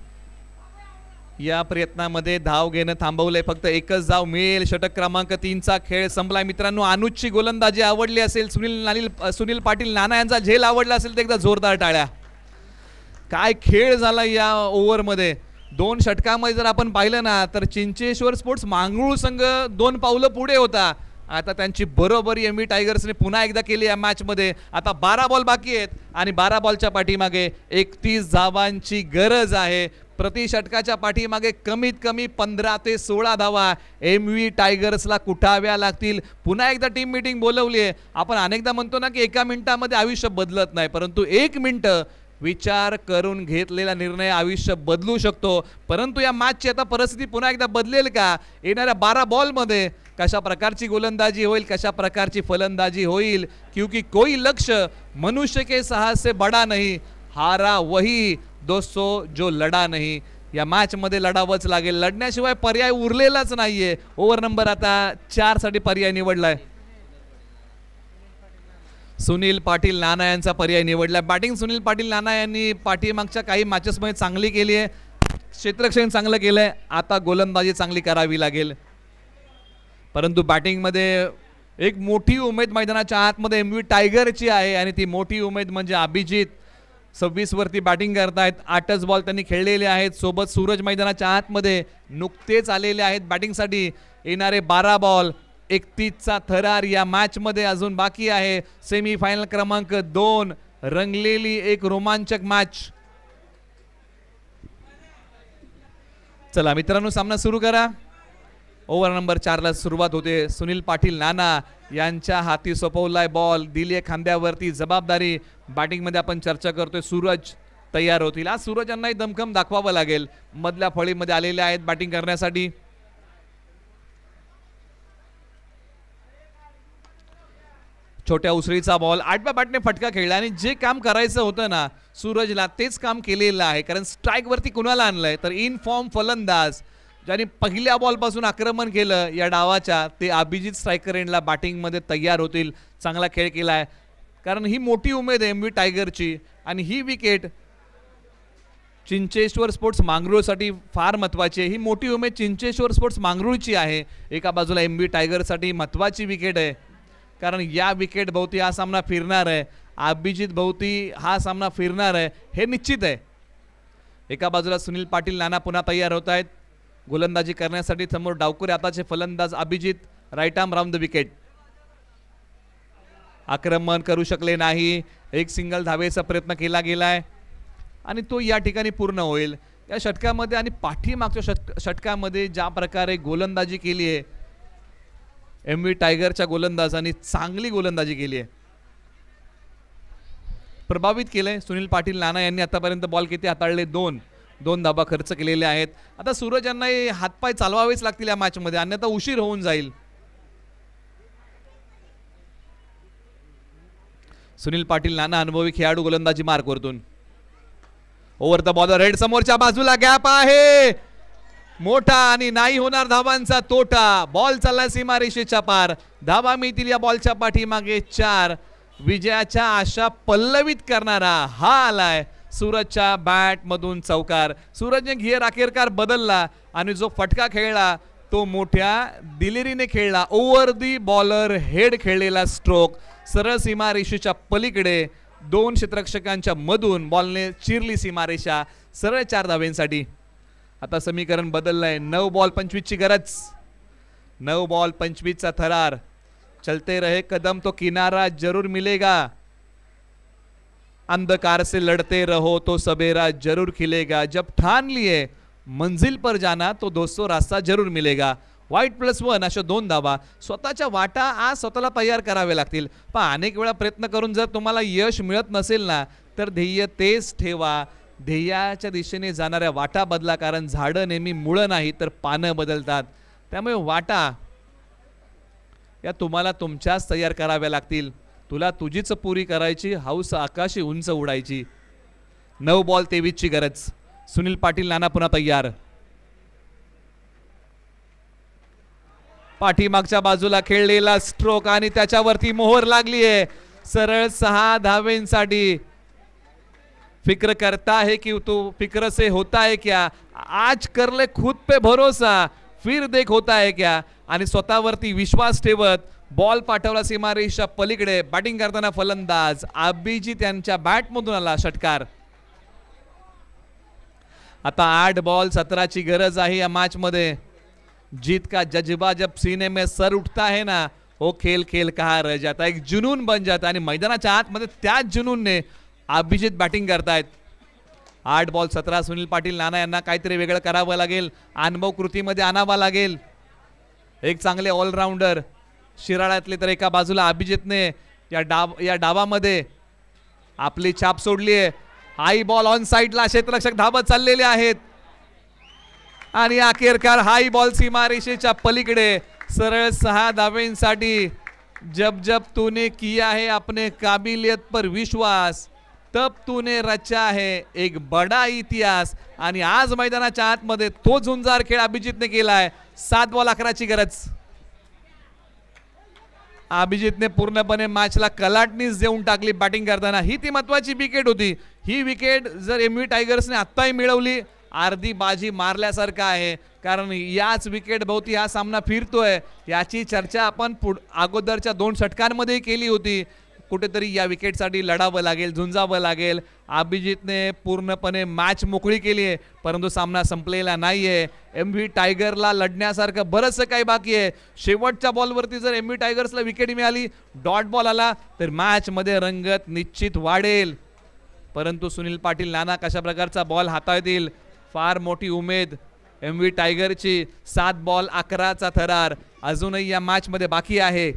या प्रयत्नामध्ये धाव घेणं थांबवलंय. फक्त 1च धाव मिळेल. षटक क्रमांक 3चा खेळ संपलाय. मित्रांनो, अनुजची गोलंदाजी आवडली असेल, सुनील पाटील नाना यांचा झेल आवडला असेल तर एकदा जोरदार टाळ्या. काय खेळ झाला या ओव्हरमध्ये. 2 षटकामध्ये जर आपण पाहिलं ना तर चिंचेश्वर स्पोर्ट्स मांगरूळ संघ 2 पावलं पुढे होता. आता त्यांची बरोबरी एमव्ही टायगर्सने पुन्हा एकदा केली या मॅचमध्ये. आता 12 बॉल बाकी आहेत आणि 12 बॉलच्या पाठीमागे 31 धावांची गरज आहे. प्रति षटकाच्या पाठीमागे कमीत कमी 15 ते 16 धावा एमव्ही टायगर्सला कुठाव्या लागतील. पुन्हा एकदा टीम मीटिंग बोलवली आहे. आपण अनेकदा म्हणतो ना की 1 मिनिटामध्ये आयुष्य बदलत नाही, परंतु 1 मिनिट विचार करून घेतलेला निर्णय आयुष्य बदलू शकतो. परंतु या मॅचची आता परिस्थिती पुन्हा एकदा बदलेल का? येणाऱ्या 12 बॉलमध्ये कशा प्रकारची गोलंदाजी होईल, कशा प्रकारची फलंदाजी होईल? क्योंकि कोई लक्ष्य मनुष्य के साहस से बड़ा नहीं, हारा वही दोस्तों जो लढा नहीं. या मॅच मध्ये लढावंच लागेल. लढण्याशिवाय पर्याय उरलेलाच नाहीये. ओव्हर नंबर आता 4 साठी पर्याय निवडलाय. सुनील पाटील नाना यांचा पर्याय निवडला. बॅटिंग सुनील पाटील नाना यांनी पाठीमागच्या काही मॅचेस मध्ये चांगली केली आहे. क्षेत्ररक्षण चांगलं केलंय. आता गोलंदाजी चांगली करावी लागेल. परंतु बॅटिंग मध्ये एक मोठी उमेद मैदानाच्या आतमध्ये एमव्ही टायगरची आहे आणि ती मोठी उमेद म्हणजे अभिजित 26 वरती बॅटिंग करतायत. 8च बॉल त्यांनी खेळलेले आहेत. सोबत सूरज मैदानाच्या आतमध्ये नुकतेच आलेले आहेत बॅटिंगसाठी. येणारे 12 बॉल 31चा थरार या मॅच मध्ये अजून बाकी आहे. सेमी फायनल क्रमांक 2 रंगलेली एक रोमांचक मॅच. चला मित्रांनो, सामना सुरू करा. ओव्हर नंबर 4 ला सुरुवात होते. सुनील पाटील नाना यांच्या हाती सोपवलाय बॉल, दिली खांद्यावरती जबाबदारी. बॅटिंग मध्ये आपण चर्चा करतोय. सूरज तयार होतील. आज सूरज यांनाही दमखम दाखवावं लागेल. मधल्या फळीमध्ये आलेले आहेत बॅटिंग करण्यासाठी. छोट्या उसळीचा बॉल 8व्या बॅटने फटका खेळला आणि जे काम करायचं होतं ना सूरजला तेच काम केलेलं आहे. कारण स्ट्राईक वरती कुणाला आणलंय तर इन फॉर्म फलंदाज ज्यांनी पहिल्या बॉलपासून आक्रमण केलं या डावाच्या, ते अभिजित स्ट्रायकर एंडला बॅटिंगमध्ये तयार होतील. चांगला खेळ केलाय. कारण ही मोठी उमेद आहे एमव्ही टायगरची आणि ही विकेट चिंचेश्वर स्पोर्ट्स मांगरूळसाठी फार महत्त्वाची आहे. ही मोठी उमेद चिंचेश्वर स्पोर्ट्स मांगरूळची आहे. एका बाजूला एमव्ही टायगरसाठी महत्त्वाची विकेट आहे. कारण या विकेट भोवती हा सामना फिरणार आहे. अभिजित भोवती हा सामना फिरणार आहे हे निश्चित आहे. एका बाजूला सुनील पाटील नाना पुन्हा तयार होत आहेत गोलंदाजी करण्यासाठी. समोर डावकुरे आताचे फलंदाज Abhijit. Right arm round the wicket. आक्रमण करू शकले नाही. एक सिंगल धावेचा प्रयत्न केला गेलाय आणि तो या ठिकाणी पूर्ण होईल. या षटकामध्ये आणि पाठीमागच्या षटकामध्ये ज्या प्रकारे गोलंदाजी केली आहे एमव्ही टायगरच्या गोलंदाजांनी, चांगली गोलंदाजी केली आहे. प्रभावित केलंय. सुनील पाटील नाना यांनी आतापर्यंत बॉल किती हाताळले? 2 धाबा खर्च केलेले आहेत. आता सूरज यांना हातपाय चालवावेच लागतील या मॅच मध्ये, अन्यथा उशीर होऊन जाईल. सुनील पाटील नाना अनुभवी खेळाडू गोलंदाजी मार्क वरतून. Over the bowler head. समोरच्या बाजूला गॅप आहे मोठा आणि नाही होणार धावांचा तोटा. बॉल चालला सीमारेषेच्या पार. धावा मिळतील या बॉलच्या पाठीमागे 4. विजयाच्या आशा पल्लवित करणारा हा आलाय सूरजच्या बॅट मधून चौकार. सूरजने गिअर अखेरकार बदलला आणि जो फटका खेळला तो मोठ्या दिलेरीने खेळला. ओव्हर दी बॉलर हेड खेळलेला स्ट्रोक सरळ सीमारेषेच्या पलीकडे 2 क्षेत्ररक्षकांच्या मधून बॉलने चिरली सीमारेषा. सरळ 4 धावेंसाठी. आता समीकरण बदललंय. 9 बॉल 25 ची गरज. 9 बॉल 25 चा थरार. चलते रहे कदम तो किनारा जरूर मिलेगा. अंधकार से लड़ते रहो तो सबेरा जरूर खिलेगा. जब ठान लिए मंजिल पर जाना तो दोस्तों रास्ता जरूर मिलेगा. वाईट +1 अशा 2 धावा. स्वतःच्या वाटा आज स्वतःला तयार करावे लागतील. पण अनेक वेळा प्रयत्न करून जर तुम्हाला यश मिळत नसेल ना तर ध्येय तेच ठेवा. ध्येयाच्या दिशेने जाणाऱ्या वाटा बदला. कारण झाडं नेहमी मुळं नाही तर पानं बदलतात. त्यामुळे वाटा या तुम्हाला तुमच्याच तयार कराव्या लागतील. तुला तुझीच पुरी करायची. हौस आकाशी उंच उडायची. 9 बॉल 23 ची गरज. सुनील पाटील नाना पुन्हा तयार. पाठीमागच्या बाजूला खेळलेला स्ट्रोक आणि त्याच्यावरती मोहर लागली आहे. सरळ 6 धावेंसाठी. फिक्र करता है कि तू फिक्र से होता है क्या. आज कर ले खुद पे भरोसा फिर देख होता है क्या. आणि स्वतःवरती विश्वास ठेवत बॉल पाठवला सीमारेषा पलीकडे. बॅटिंग करताना फलंदाज अभिजित यांच्या बॅटमधून आला षटकार. आता 8 बॉल 17 ची गरज आहे या मॅच मध्ये. जीत का जज्बा जब सीने में सर उठता है ना वो खेल खेल कहा रह जाता. एक जुनून बन जाता. आणि मैदानाच्या आतमध्ये त्याच जुनूनने अभिजित बॅटिंग करतायत. 8 बॉल 17. सुनील पाटील नाना यांना काहीतरी वेगळं करावं लागेल. अनुभव कृतीमध्ये आणावा लागेल. एक चांगले ऑलराऊंडर शिराळ्यातले तर एका बाजूला अभिजितने या डावामध्ये आपली छाप सोडली आहे. हाई बॉल ऑन साइडला क्षेत्ररक्षक धावत चाललेले आहेत. आणि अखेरकार हाई बॉल सीमारेषेच्या पलीकडे. सरळ 6 धावेंसाठी. जब जब तूने किया है अपने काबिलियत पर विश्वास तब तूने रचा है एक बडा इतिहास. आणि आज मैदानाच्या आतमध्ये तो झुंजार खेळ अभिजितने केलाय. 7 बॉल 11 ची गरज. अभिजितने पूर्णपणे मॅचला कलाटणीच देऊन टाकली बॅटिंग करताना. ही ती महत्वाची विकेट होती. ही विकेट जर एमव्ही टायगर्सने आत्ताही मिळवली अर्धी बाजी मारल्यासारखं आहे. कारण याच विकेट भोवती हा सामना फिरतोय. याची चर्चा आपण अगोदरच्या 2 षटकांमध्ये केली होती. कुठेतरी या विकेटसाठी लढावं लागेल, झुंजावं लागेल. अभिजितने पूर्णपणे मॅच मोकळी केली आहे परंतु सामना संपलेला नाहीये. एमव्ही टायगरला लढण्यासारखं बरंचसं काही बाकी आहे. शेवटच्या बॉलवरती जर एमव्ही टायगर्सला विकेट मिळाली, डॉट बॉल आला तर मॅच मध्ये रंगत निश्चित वाढेल. परंतु सुनील पाटील नाना कशा प्रकारचा बॉल हाताळतील फार मोठी उमेद एमव्ही टायगरची. 7 बॉल 11 चा थरार अजूनही या मॅच मध्ये बाकी आहे.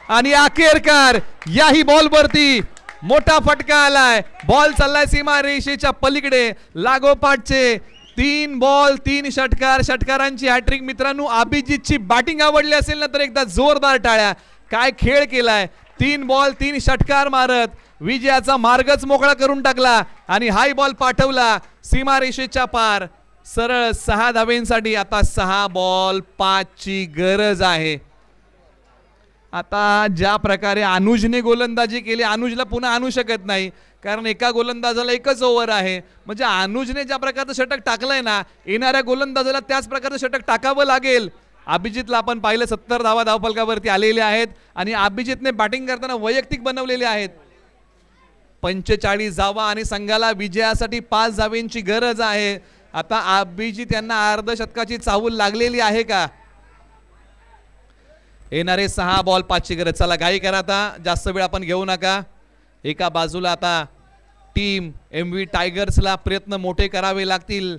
आणि अखेरकार याही बॉलवरती मोठा फटका आलाय. बॉल चाललाय सीमा रेषेच्या पलीकडे. लागोपाठचे 3 बॉल 3 षटकार. षटकारांची हॅट्रिक. मित्रांनो अभिजितची बॅटिंग आवडली असेल ना तर एकदा जोरदार टाळ्या. काय खेळ केलाय. 3 बॉल 3 षटकार मारत विजयाचा मार्गच मोकळा करून टाकला. आणि हाय बॉल पाठवला सीमारेषेच्या पार. सरळ 6 धावेंसाठी. आता 6 बॉल 5 ची गरज आहे. आता ज्या प्रकारे अनुजने गोलंदाजी केली, अनुजला पुन्हा आणू शकत नाही कारण एका गोलंदाजाला एकच ओव्हर आहे. म्हणजे अनुजने ज्या प्रकारचं षटक टाकलंय ना येणाऱ्या गोलंदाजाला त्याच प्रकारचं षटक टाकावं लागेल. अभिजितला आपण पाहिलं 70 धावा धावफलकावरती आलेल्या आहेत आणि अभिजितने बॅटिंग करताना वैयक्तिक बनवलेले आहेत. 45 धावा आणि संघाला विजयासाठी 5 धावेंची गरज आहे. आता अभिजित यांना अर्धशतकाची चाहूल लागलेली आहे का. येणारे 6 बॉल 5 ची गरज. चला घाई करा आता, जास्त वेळ आपण घेऊ नका. एका बाजूला आता टीम एमव्ही टायगर्सला प्रयत्न मोठे करावे लागतील.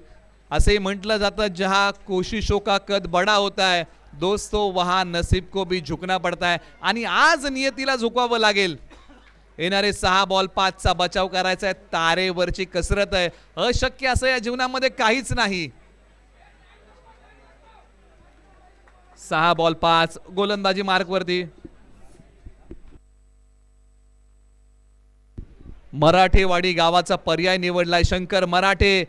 असे म्हटलं जातं जहां कोशिशों का कद बड़ा होता है दोस्तों वहां नसीब को भी झुकना पड़ता है. आणि आज नियतीला झुकवावं लागेल. येणारे 6 बॉल 5 चा बचाव करायचा आहे. तारेवरची कसरत आहे. अशक्य असं या जीवनामध्ये काहीच नाही. 6 बॉल 5. गोलंदाजी मार्कवरती मराठेवाडी गावाचा पर्याय निवडलाय शंकर मराठे.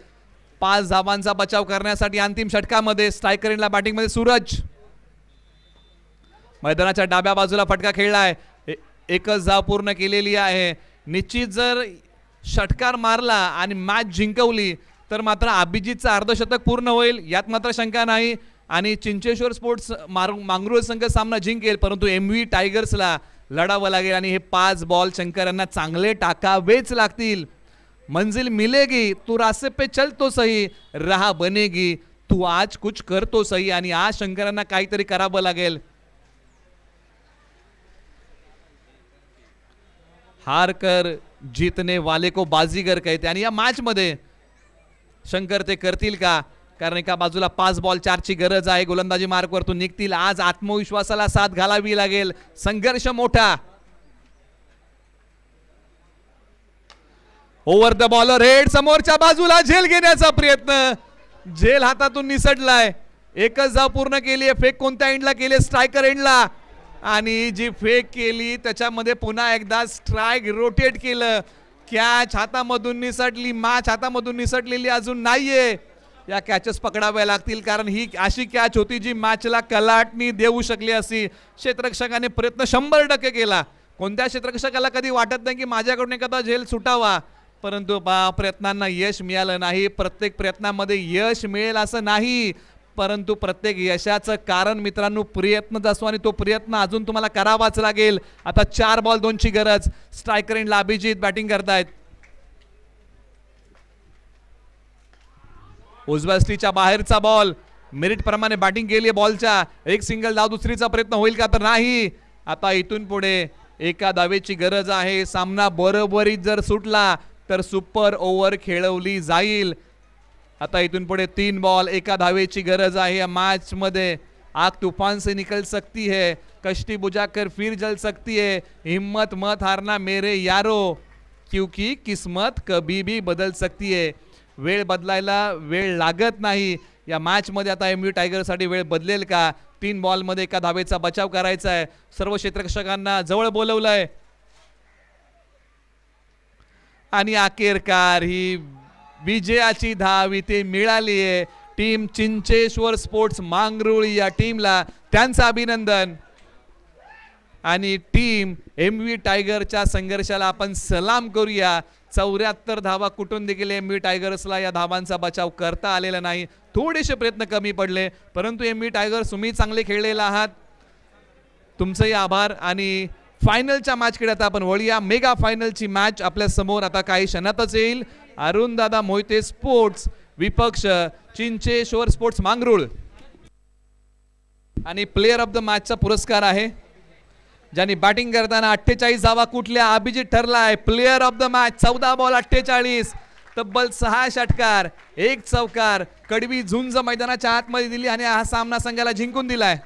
5 धावांचा बचाव करण्यासाठी अंतिम षटकामध्ये. स्ट्रायकर एंडला बॅटिंग मध्ये सूरज. मैदानाच्या डाव्या बाजूला फटका खेळलाय. एकच धाव पूर्ण केलेली आहे. निश्चित जर षटकार मारला आणि मॅच जिंकवली तर मात्र अभिजितचं अर्धशतक पूर्ण होईल यात मात्र शंका नाही. आणि चिंचेश्वर स्पोर्ट्स मांगरूळ संघ सामना जिंकेल. परंतु एमव्ही टायगर्सला लढावं लागेल आणि हे 5 बॉल शंकर यांना चांगले टाकावेच लागतील. मंजिल मिलेगी, तू रास्ते पे चल तो सही, राह बनेगी, तू आज कुछ कर तो सही. आणि आज शंकरांना काहीतरी करावं लागेल. हार कर जीतने वाले को बाजीगर कहते. आणि या मॅच मध्ये शंकर ते करतील का? कारण एका बाजूला 5 बॉल 4 ची गरज आहे. गोलंदाजी मार्कवरतून निघतील. आज आत्मविश्वासाला साथ घालावी लागेल. संघर्ष मोठा. ओव्हर द बॉलर हेड, समोरच्या बाजूला झेल घेण्याचा प्रयत्न. झेल हातातून निसटलाय. एकच धाव पूर्ण केली आहे. फेक कोणत्या एंडला केली? स्ट्रायकर एंडला. आणि जी फेक केली त्याच्यामध्ये पुन्हा एकदा स्ट्राइक रोटेट केलं. कॅच हातामधून निसटली. मॅच हातामधून निसटलेली अजून नाहीये. या कॅचेस पकडाव्या लागतील कारण ही अशी कॅच होती जी मॅचला कलाटणी देऊ शकली असती. क्षेत्ररक्षकाने प्रयत्न 100% केला. कोणत्या क्षेत्ररक्षकाला कधी वाटत नाही की माझ्याकडून एखादा झेल सुटावा, परंतु प्रयत्नांना यश मिळालं नाही. प्रत्येक प्रयत्नामध्ये यश मिळेल असं नाही, परंतु प्रत्येक यशाचं कारण मित्रांनो प्रयत्नच असतो आणि तो प्रयत्न अजून तुम्हाला करावाच लागेल. आता 4 बॉल 2 ची गरज. स्ट्रायकर एंडला अभिजित बॅटिंग करतायत. उजव्या स्टीच्या बाहेरचा बॉल. मेरिट प्रमाणे बॅटिंग केली बॉलच्या. एक सिंगल धाव, दुसरीचा प्रयत्न होईल का? तर नाही. आता इथून पुढे एका धावेची गरज आहे. सामना बरोबरीत जर सुटला तर सुपर ओव्हर खेळवली जाईल. आता इथून पुढे 3 बॉल 1 धावेची गरज आहे. या मॅच मध्ये आग तूफान से निकल सकती है, कश्ती बुझाकर फिर जल सकती है, हिम्मत मत हारना मेरे यारो, क्योंकि किस्मत कभी भी बदल सकती है. वेळ बदलायला वेळ लागत नाही. या मॅच मध्ये आता एमव्ही टायगरसाठी वेळ बदलेल का? 3 बॉल मध्ये 1 धावेचा बचाव करायचा आहे. सर्व क्षेत्ररक्षकांना जवळ बोलवलंय आणि अखेरकार ही विजयाची धाव इथे मिळाली आहे. टीम चिंचेश्वर स्पोर्ट्स मांगरुळी या टीमला त्यांचं अभिनंदन. आणि टीम एमव्ही टायगरच्या संघर्षाला आपण सलाम करूया. 74 धावा कुठून देखील एमव्ही टायगर्सला या धावांचा बचाव करता आलेला नाही. थोडेसे प्रयत्न कमी पडले, परंतु एमव्ही टायगर्स तुम्ही चांगले खेळलेला आहात. तुमचंही आभार. आणि फायनलच्या मॅचकडे आता आपण वळूया. मेगा फायनलची मॅच आपल्या समोर आता काही क्षणातच येईल. अरुण दादा मोहिते स्पोर्ट्स विपक्ष चिंचेश्वर स्पोर्ट्स मांगरूळ. आणि प्लेयर ऑफ द मॅचचा पुरस्कार आहे ज्यांनी बॅटिंग करताना 48 धावा कुठल्या अभिजित ठरलाय player of the match. 14 ball 48, तब्बल 6 षटकार 1 चौकार, कडवी झुंज मैदानाच्या आतमध्ये दिली आणि हा सामना संघाला जिंकून दिलाय.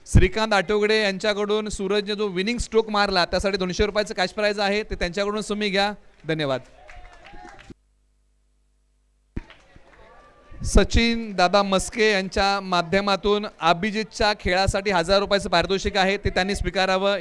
श्रीकांत आटोगडे यांच्याकडून सूरजने जो विनिंग स्ट्रोक मारला त्यासाठी 200 रुपयाचं कॅश प्राइज आहे, ते त्यांच्याकडून तुम्ही घ्या. धन्यवाद. सचिन दादा मस्के यांच्या माध्यमातून अभिजितच्या खेळासाठी 1000 रुपयाचं पारितोषिक आहे, ते त्यांनी स्वीकारावं.